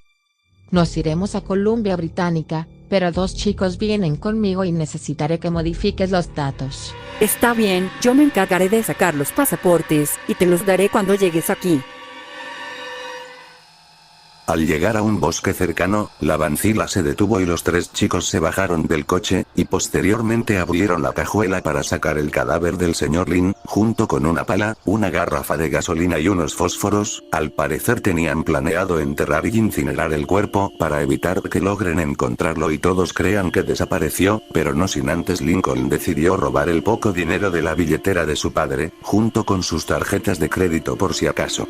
Nos iremos a Columbia Británica, pero 2 chicos vienen conmigo y necesitaré que modifiques los datos. Está bien, yo me encargaré de sacar los pasaportes, y te los daré cuando llegues aquí. Al llegar a un bosque cercano, la vancila se detuvo y los 3 chicos se bajaron del coche, y posteriormente abrieron la cajuela para sacar el cadáver del señor Lin, junto con una pala, una garrafa de gasolina y unos fósforos. Al parecer tenían planeado enterrar y incinerar el cuerpo, para evitar que logren encontrarlo y todos crean que desapareció, pero no sin antes Lincoln decidió robar el poco dinero de la billetera de su padre, junto con sus tarjetas de crédito por si acaso.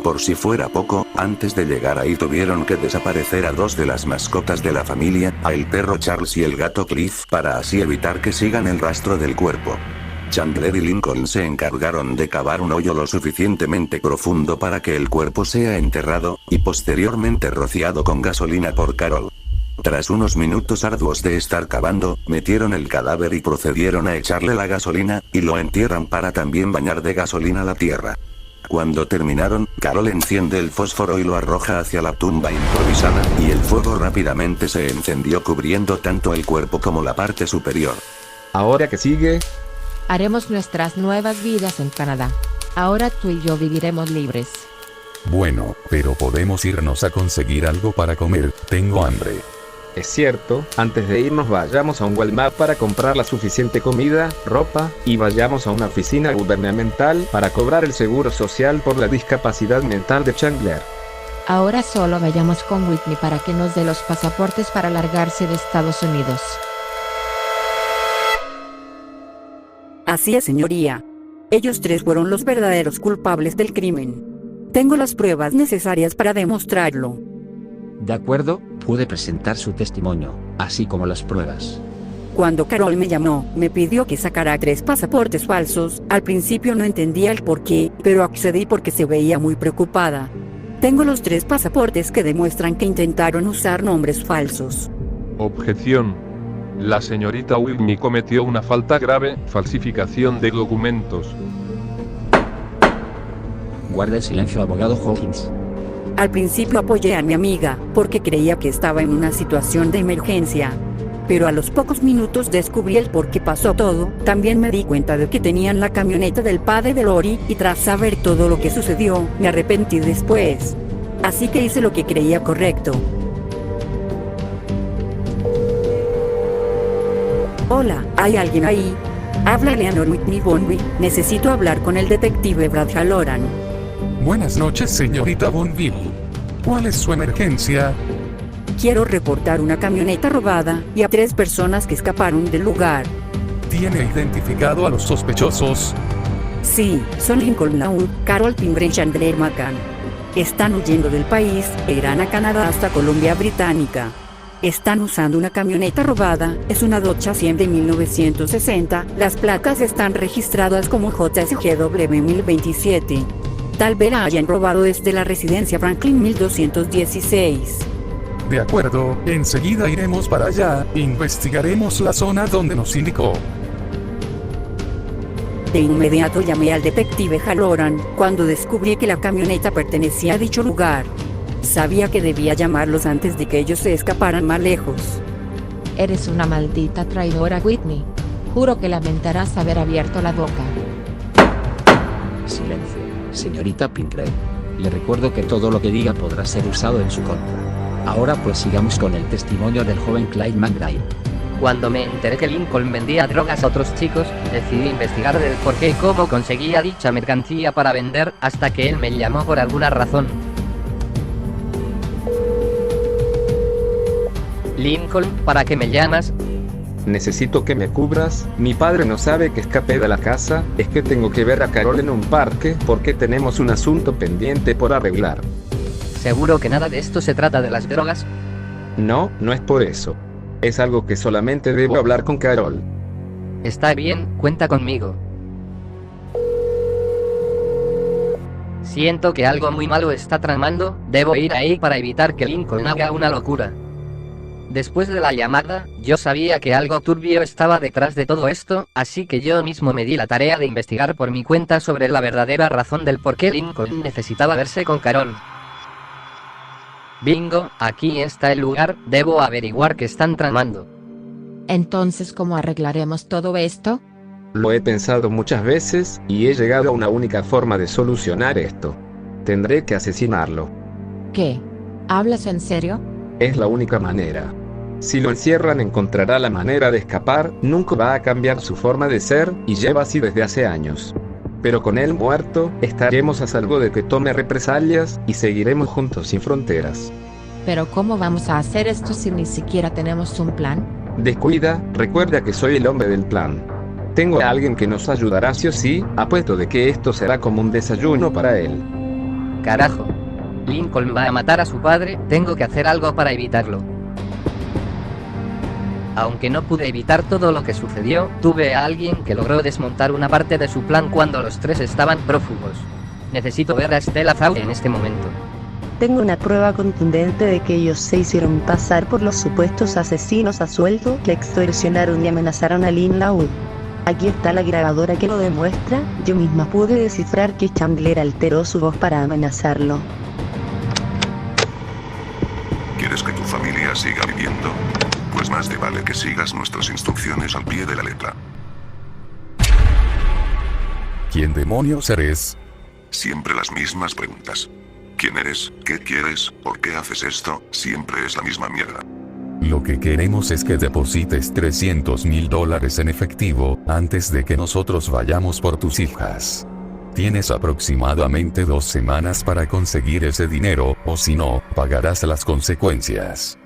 Por si fuera poco, antes de llegar ahí tuvieron que desaparecer a 2 de las mascotas de la familia, a el perro Charles y el gato Cliff, para así evitar que sigan el rastro del cuerpo. Chandler y Lincoln se encargaron de cavar un hoyo lo suficientemente profundo para que el cuerpo sea enterrado, y posteriormente rociado con gasolina por Carol. Tras unos minutos arduos de estar cavando, metieron el cadáver y procedieron a echarle la gasolina, y lo entierran para también bañar de gasolina la tierra. Cuando terminaron, Carol enciende el fósforo y lo arroja hacia la tumba improvisada, y el fuego rápidamente se encendió cubriendo tanto el cuerpo como la parte superior. ¿Ahora qué sigue? Haremos nuestras nuevas vidas en Canadá. Ahora tú y yo viviremos libres. Bueno, pero podemos irnos a conseguir algo para comer, tengo hambre. Es cierto, antes de irnos vayamos a un Walmart para comprar la suficiente comida, ropa, y vayamos a una oficina gubernamental para cobrar el seguro social por la discapacidad mental de Chandler. Ahora solo vayamos con Whitney para que nos dé los pasaportes para largarse de Estados Unidos. Así es, señoría. Ellos 3 fueron los verdaderos culpables del crimen. Tengo las pruebas necesarias para demostrarlo. De acuerdo, pude presentar su testimonio, así como las pruebas. Cuando Carol me llamó, me pidió que sacara 3 pasaportes falsos. Al principio no entendía el porqué, pero accedí porque se veía muy preocupada. Tengo los 3 pasaportes que demuestran que intentaron usar nombres falsos. Objeción. La señorita Whitney cometió una falta grave, falsificación de documentos. Guarde silencio, abogado Hawkins. Al principio apoyé a mi amiga, porque creía que estaba en una situación de emergencia. Pero a los pocos minutos descubrí el por qué pasó todo. También me di cuenta de que tenían la camioneta del padre de Lori, y tras saber todo lo que sucedió, me arrepentí después. Así que hice lo que creía correcto. Hola, ¿hay alguien ahí? Habla Eleanor Whitney Bonby. Necesito hablar con el detective Brad Halloran. Buenas noches, señorita Bonville. ¿Cuál es su emergencia? Quiero reportar una camioneta robada y a 3 personas que escaparon del lugar. ¿Tiene identificado a los sospechosos? Sí, son Lincoln Laud, Carol Pingre y Chandler McCann. Están huyendo del país e irán a Canadá hasta Columbia Británica. Están usando una camioneta robada, es una Dodge Ascent de 1960, las placas están registradas como JSGW 1027. Tal vez la hayan robado desde la residencia Franklin 1216. De acuerdo, enseguida iremos para allá, investigaremos la zona donde nos indicó. De inmediato llamé al detective Halloran, cuando descubrí que la camioneta pertenecía a dicho lugar. Sabía que debía llamarlos antes de que ellos se escaparan más lejos. Eres una maldita traidora, Whitney. Juro que lamentarás haber abierto la boca. Silencio, señorita Pinkley. Le recuerdo que todo lo que diga podrá ser usado en su contra. Ahora pues sigamos con el testimonio del joven Clyde McBride. Cuando me enteré que Lincoln vendía drogas a otros chicos, decidí investigar del por qué y cómo conseguía dicha mercancía para vender, hasta que él me llamó por alguna razón. Lincoln, ¿para qué me llamas? Necesito que me cubras. Mi padre no sabe que escapé de la casa. Es que tengo que ver a Carol en un parque porque tenemos un asunto pendiente por arreglar. ¿Seguro que nada de esto se trata de las drogas? No, no es por eso. Es algo que solamente debo hablar con Carol. Está bien, cuenta conmigo. Siento que algo muy malo está tramando. Debo ir ahí para evitar que Lincoln haga una locura. Después de la llamada, yo sabía que algo turbio estaba detrás de todo esto, así que yo mismo me di la tarea de investigar por mi cuenta sobre la verdadera razón del por qué Lincoln necesitaba verse con Carol. Bingo, aquí está el lugar, debo averiguar qué están tramando. Entonces, ¿cómo arreglaremos todo esto? Lo he pensado muchas veces, y he llegado a una única forma de solucionar esto. Tendré que asesinarlo. ¿Qué? ¿Hablas en serio? Es la única manera. Si lo encierran encontrará la manera de escapar, nunca va a cambiar su forma de ser, y lleva así desde hace años. Pero con él muerto, estaremos a salvo de que tome represalias, y seguiremos juntos sin fronteras. Pero ¿cómo vamos a hacer esto si ni siquiera tenemos un plan? Descuida, recuerda que soy el hombre del plan. Tengo a alguien que nos ayudará sí o sí, apuesto de que esto será como un desayuno para él. Carajo. Lincoln va a matar a su padre, tengo que hacer algo para evitarlo. Aunque no pude evitar todo lo que sucedió, tuve a alguien que logró desmontar una parte de su plan cuando los tres estaban prófugos. Necesito ver a Stella Fau en este momento. Tengo una prueba contundente de que ellos se hicieron pasar por los supuestos asesinos a sueldo que extorsionaron y amenazaron a Lynn Laud. Aquí está la grabadora que lo demuestra, yo misma pude descifrar que Chandler alteró su voz para amenazarlo. ¿Quieres que tu familia siga viviendo? Pues más te vale que sigas nuestras instrucciones al pie de la letra. ¿Quién demonios eres? Siempre las mismas preguntas. ¿Quién eres? ¿Qué quieres? ¿Por qué haces esto? Siempre es la misma mierda. Lo que queremos es que deposites $300,000 en efectivo, antes de que nosotros vayamos por tus hijas. Tienes aproximadamente 2 semanas para conseguir ese dinero, o si no, pagarás las consecuencias.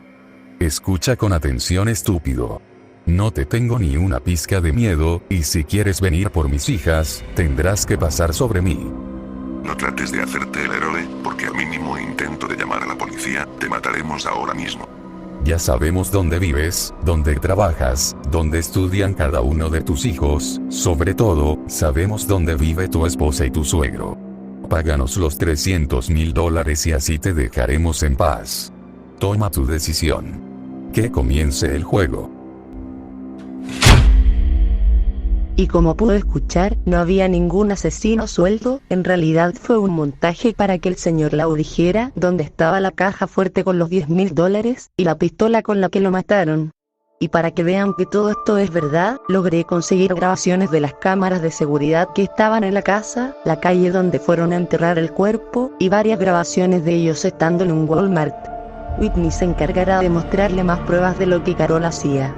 Escucha con atención, estúpido. No te tengo ni una pizca de miedo, y si quieres venir por mis hijas, tendrás que pasar sobre mí. No trates de hacerte el héroe, porque al mínimo intento de llamar a la policía, te mataremos ahora mismo. Ya sabemos dónde vives, dónde trabajas, dónde estudian cada uno de tus hijos, sobre todo, sabemos dónde vive tu esposa y tu suegro. Páganos los $300,000 y así te dejaremos en paz. Toma tu decisión. Que comience el juego. Y como pudo escuchar, no había ningún asesino suelto, en realidad fue un montaje para que el señor Laud dijera dónde estaba la caja fuerte con los $10,000 y la pistola con la que lo mataron. Y para que vean que todo esto es verdad, logré conseguir grabaciones de las cámaras de seguridad que estaban en la casa, la calle donde fueron a enterrar el cuerpo, y varias grabaciones de ellos estando en un Walmart. Whitney se encargará de mostrarle más pruebas de lo que Carol hacía.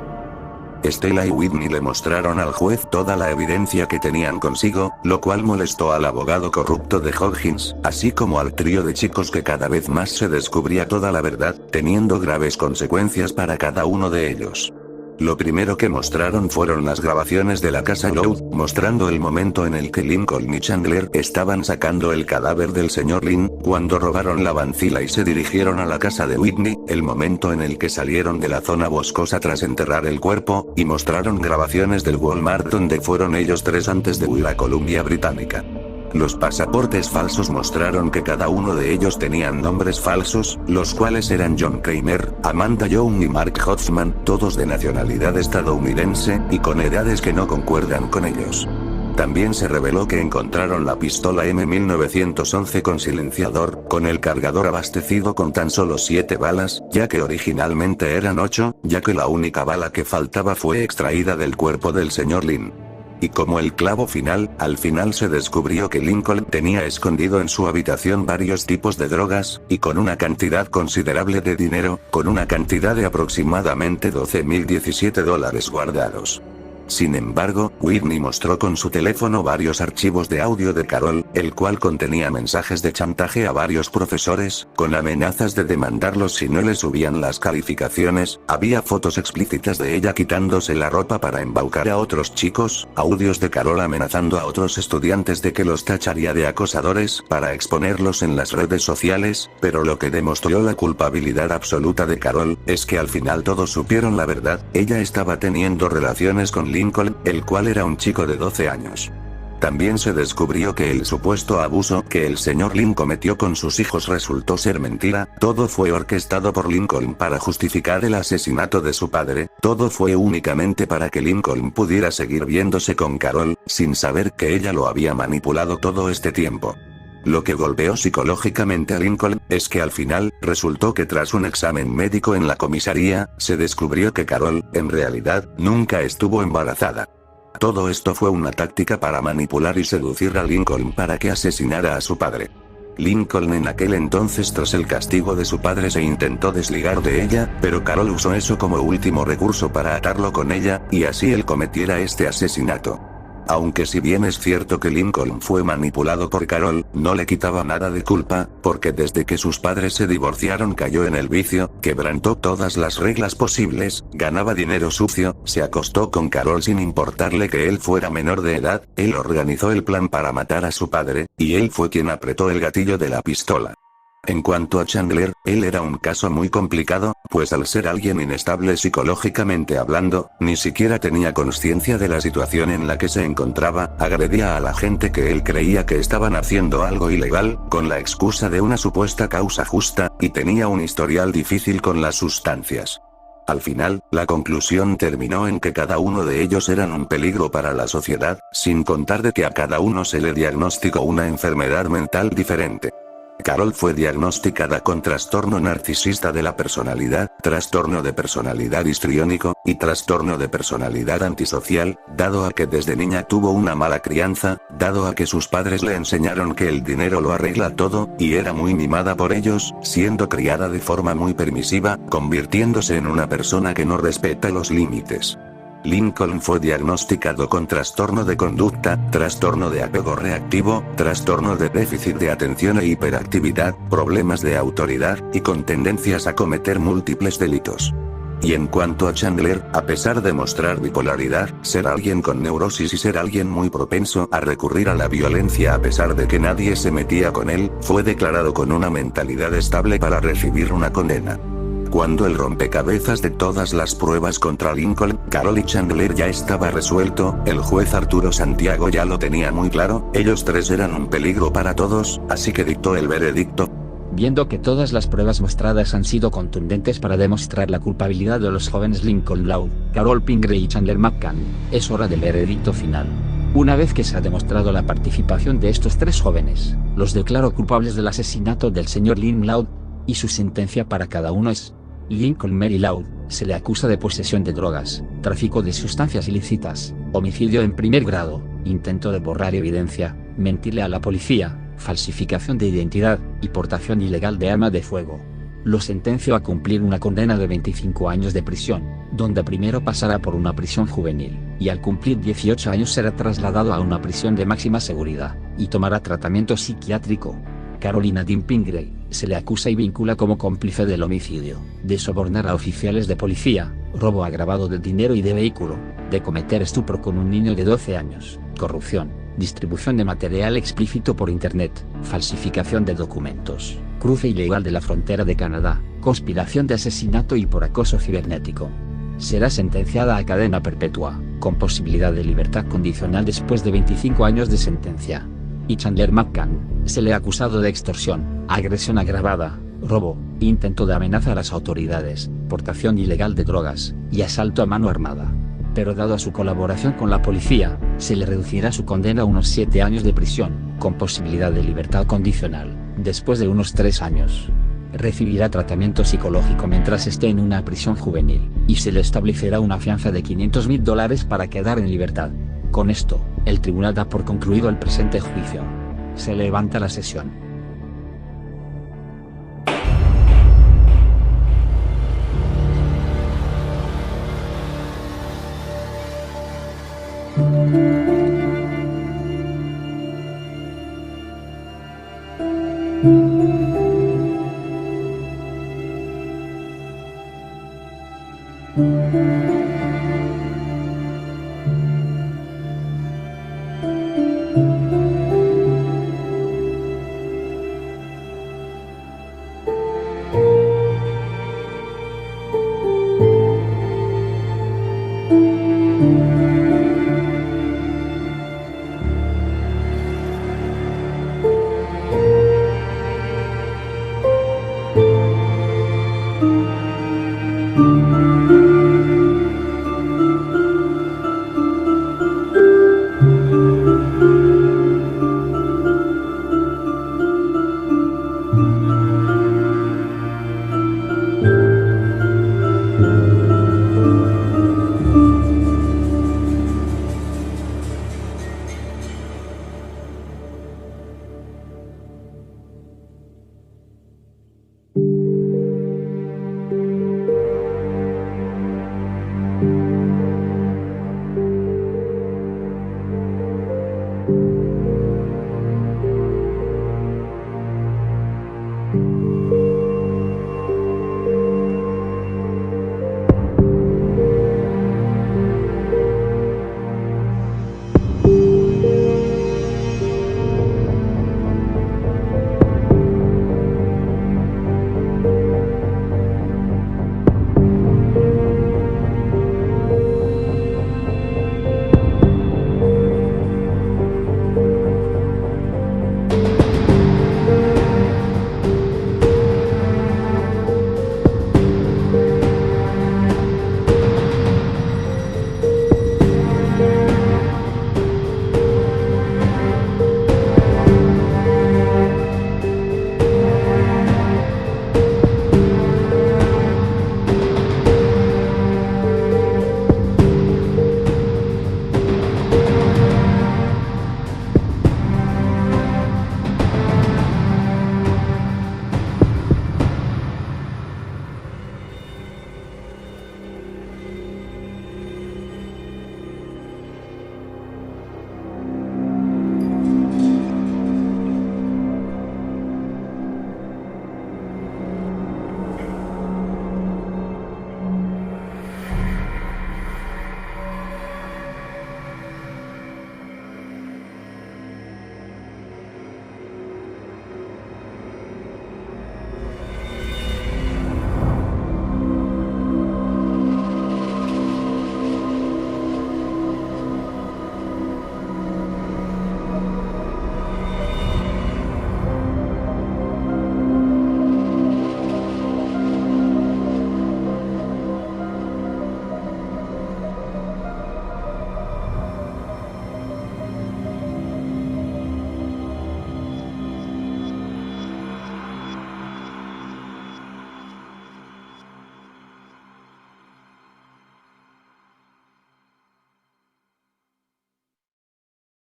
Stella y Whitney le mostraron al juez toda la evidencia que tenían consigo, lo cual molestó al abogado corrupto de Hodgins, así como al trío de chicos que cada vez más se descubría toda la verdad, teniendo graves consecuencias para cada uno de ellos. Lo primero que mostraron fueron las grabaciones de la casa Laud, mostrando el momento en el que Lincoln y Chandler estaban sacando el cadáver del señor Lynn, cuando robaron la vancila y se dirigieron a la casa de Whitney, el momento en el que salieron de la zona boscosa tras enterrar el cuerpo, y mostraron grabaciones del Walmart donde fueron ellos tres antes de huir a Columbia Británica. Los pasaportes falsos mostraron que cada uno de ellos tenían nombres falsos, los cuales eran John Kramer, Amanda Young y Mark Hodgman, todos de nacionalidad estadounidense, y con edades que no concuerdan con ellos. También se reveló que encontraron la pistola M1911 con silenciador, con el cargador abastecido con tan solo 7 balas, ya que originalmente eran 8, ya que la única bala que faltaba fue extraída del cuerpo del señor Lynn. Y como el clavo final, al final se descubrió que Lincoln tenía escondido en su habitación varios tipos de drogas, y con una cantidad considerable de dinero, con una cantidad de aproximadamente $12,017 guardados. Sin embargo, Whitney mostró con su teléfono varios archivos de audio de Carol, el cual contenía mensajes de chantaje a varios profesores, con amenazas de demandarlos si no le subían las calificaciones, había fotos explícitas de ella quitándose la ropa para embaucar a otros chicos, audios de Carol amenazando a otros estudiantes de que los tacharía de acosadores para exponerlos en las redes sociales, pero lo que demostró la culpabilidad absoluta de Carol, es que al final todos supieron la verdad, ella estaba teniendo relaciones con Lincoln, el cual era un chico de 12 años. También se descubrió que el supuesto abuso que el señor Lin cometió con sus hijos resultó ser mentira, todo fue orquestado por Lincoln para justificar el asesinato de su padre, todo fue únicamente para que Lincoln pudiera seguir viéndose con Carol, sin saber que ella lo había manipulado todo este tiempo. Lo que golpeó psicológicamente a Lincoln, es que al final, resultó que tras un examen médico en la comisaría, se descubrió que Carol, en realidad, nunca estuvo embarazada. Todo esto fue una táctica para manipular y seducir a Lincoln para que asesinara a su padre. Lincoln en aquel entonces tras el castigo de su padre se intentó desligar de ella, pero Carol usó eso como último recurso para atarlo con ella, y así él cometiera este asesinato. Aunque si bien es cierto que Lincoln fue manipulado por Carol, no le quitaba nada de culpa, porque desde que sus padres se divorciaron cayó en el vicio, quebrantó todas las reglas posibles, ganaba dinero sucio, se acostó con Carol sin importarle que él fuera menor de edad, él organizó el plan para matar a su padre, y él fue quien apretó el gatillo de la pistola. En cuanto a Chandler, él era un caso muy complicado, pues al ser alguien inestable psicológicamente hablando, ni siquiera tenía conciencia de la situación en la que se encontraba, agredía a la gente que él creía que estaban haciendo algo ilegal, con la excusa de una supuesta causa justa, y tenía un historial difícil con las sustancias. Al final, la conclusión terminó en que cada uno de ellos eran un peligro para la sociedad, sin contar de que a cada uno se le diagnosticó una enfermedad mental diferente. Carol fue diagnosticada con trastorno narcisista de la personalidad, trastorno de personalidad histriónico, y trastorno de personalidad antisocial, dado a que desde niña tuvo una mala crianza, dado a que sus padres le enseñaron que el dinero lo arregla todo, y era muy mimada por ellos, siendo criada de forma muy permisiva, convirtiéndose en una persona que no respeta los límites. Lincoln fue diagnosticado con trastorno de conducta, trastorno de apego reactivo, trastorno de déficit de atención e hiperactividad, problemas de autoridad, y con tendencias a cometer múltiples delitos. Y en cuanto a Chandler, a pesar de mostrar bipolaridad, ser alguien con neurosis y ser alguien muy propenso a recurrir a la violencia a pesar de que nadie se metía con él, fue declarado con una mentalidad estable para recibir una condena. Cuando el rompecabezas de todas las pruebas contra Lincoln, Carol y Chandler ya estaba resuelto, el juez Arturo Santiago ya lo tenía muy claro, ellos tres eran un peligro para todos, así que dictó el veredicto. Viendo que todas las pruebas mostradas han sido contundentes para demostrar la culpabilidad de los jóvenes Lincoln Loud, Carol Pingree y Chandler McCann, es hora del veredicto final. Una vez que se ha demostrado la participación de estos tres jóvenes, los declaro culpables del asesinato del señor Lin Loud, y su sentencia para cada uno es: Lincoln Mary Loud, se le acusa de posesión de drogas, tráfico de sustancias ilícitas, homicidio en primer grado, intento de borrar evidencia, mentirle a la policía, falsificación de identidad, y portación ilegal de arma de fuego. Lo sentencio a cumplir una condena de 25 años de prisión, donde primero pasará por una prisión juvenil, y al cumplir 18 años será trasladado a una prisión de máxima seguridad, y tomará tratamiento psiquiátrico. Carolina Dean Pingree, se le acusa y vincula como cómplice del homicidio, de sobornar a oficiales de policía, robo agravado de dinero y de vehículo, de cometer estupro con un niño de 12 años, corrupción, distribución de material explícito por internet, falsificación de documentos, cruce ilegal de la frontera de Canadá, conspiración de asesinato y por acoso cibernético. Será sentenciada a cadena perpetua, con posibilidad de libertad condicional después de 25 años de sentencia. Y Chandler McCann, se le ha acusado de extorsión, agresión agravada, robo, intento de amenaza a las autoridades, portación ilegal de drogas, y asalto a mano armada. Pero dado a su colaboración con la policía, se le reducirá su condena a unos 7 años de prisión, con posibilidad de libertad condicional, después de unos 3 años. Recibirá tratamiento psicológico mientras esté en una prisión juvenil, y se le establecerá una fianza de $500,000 para quedar en libertad. Con esto, el tribunal da por concluido el presente juicio. Se levanta la sesión.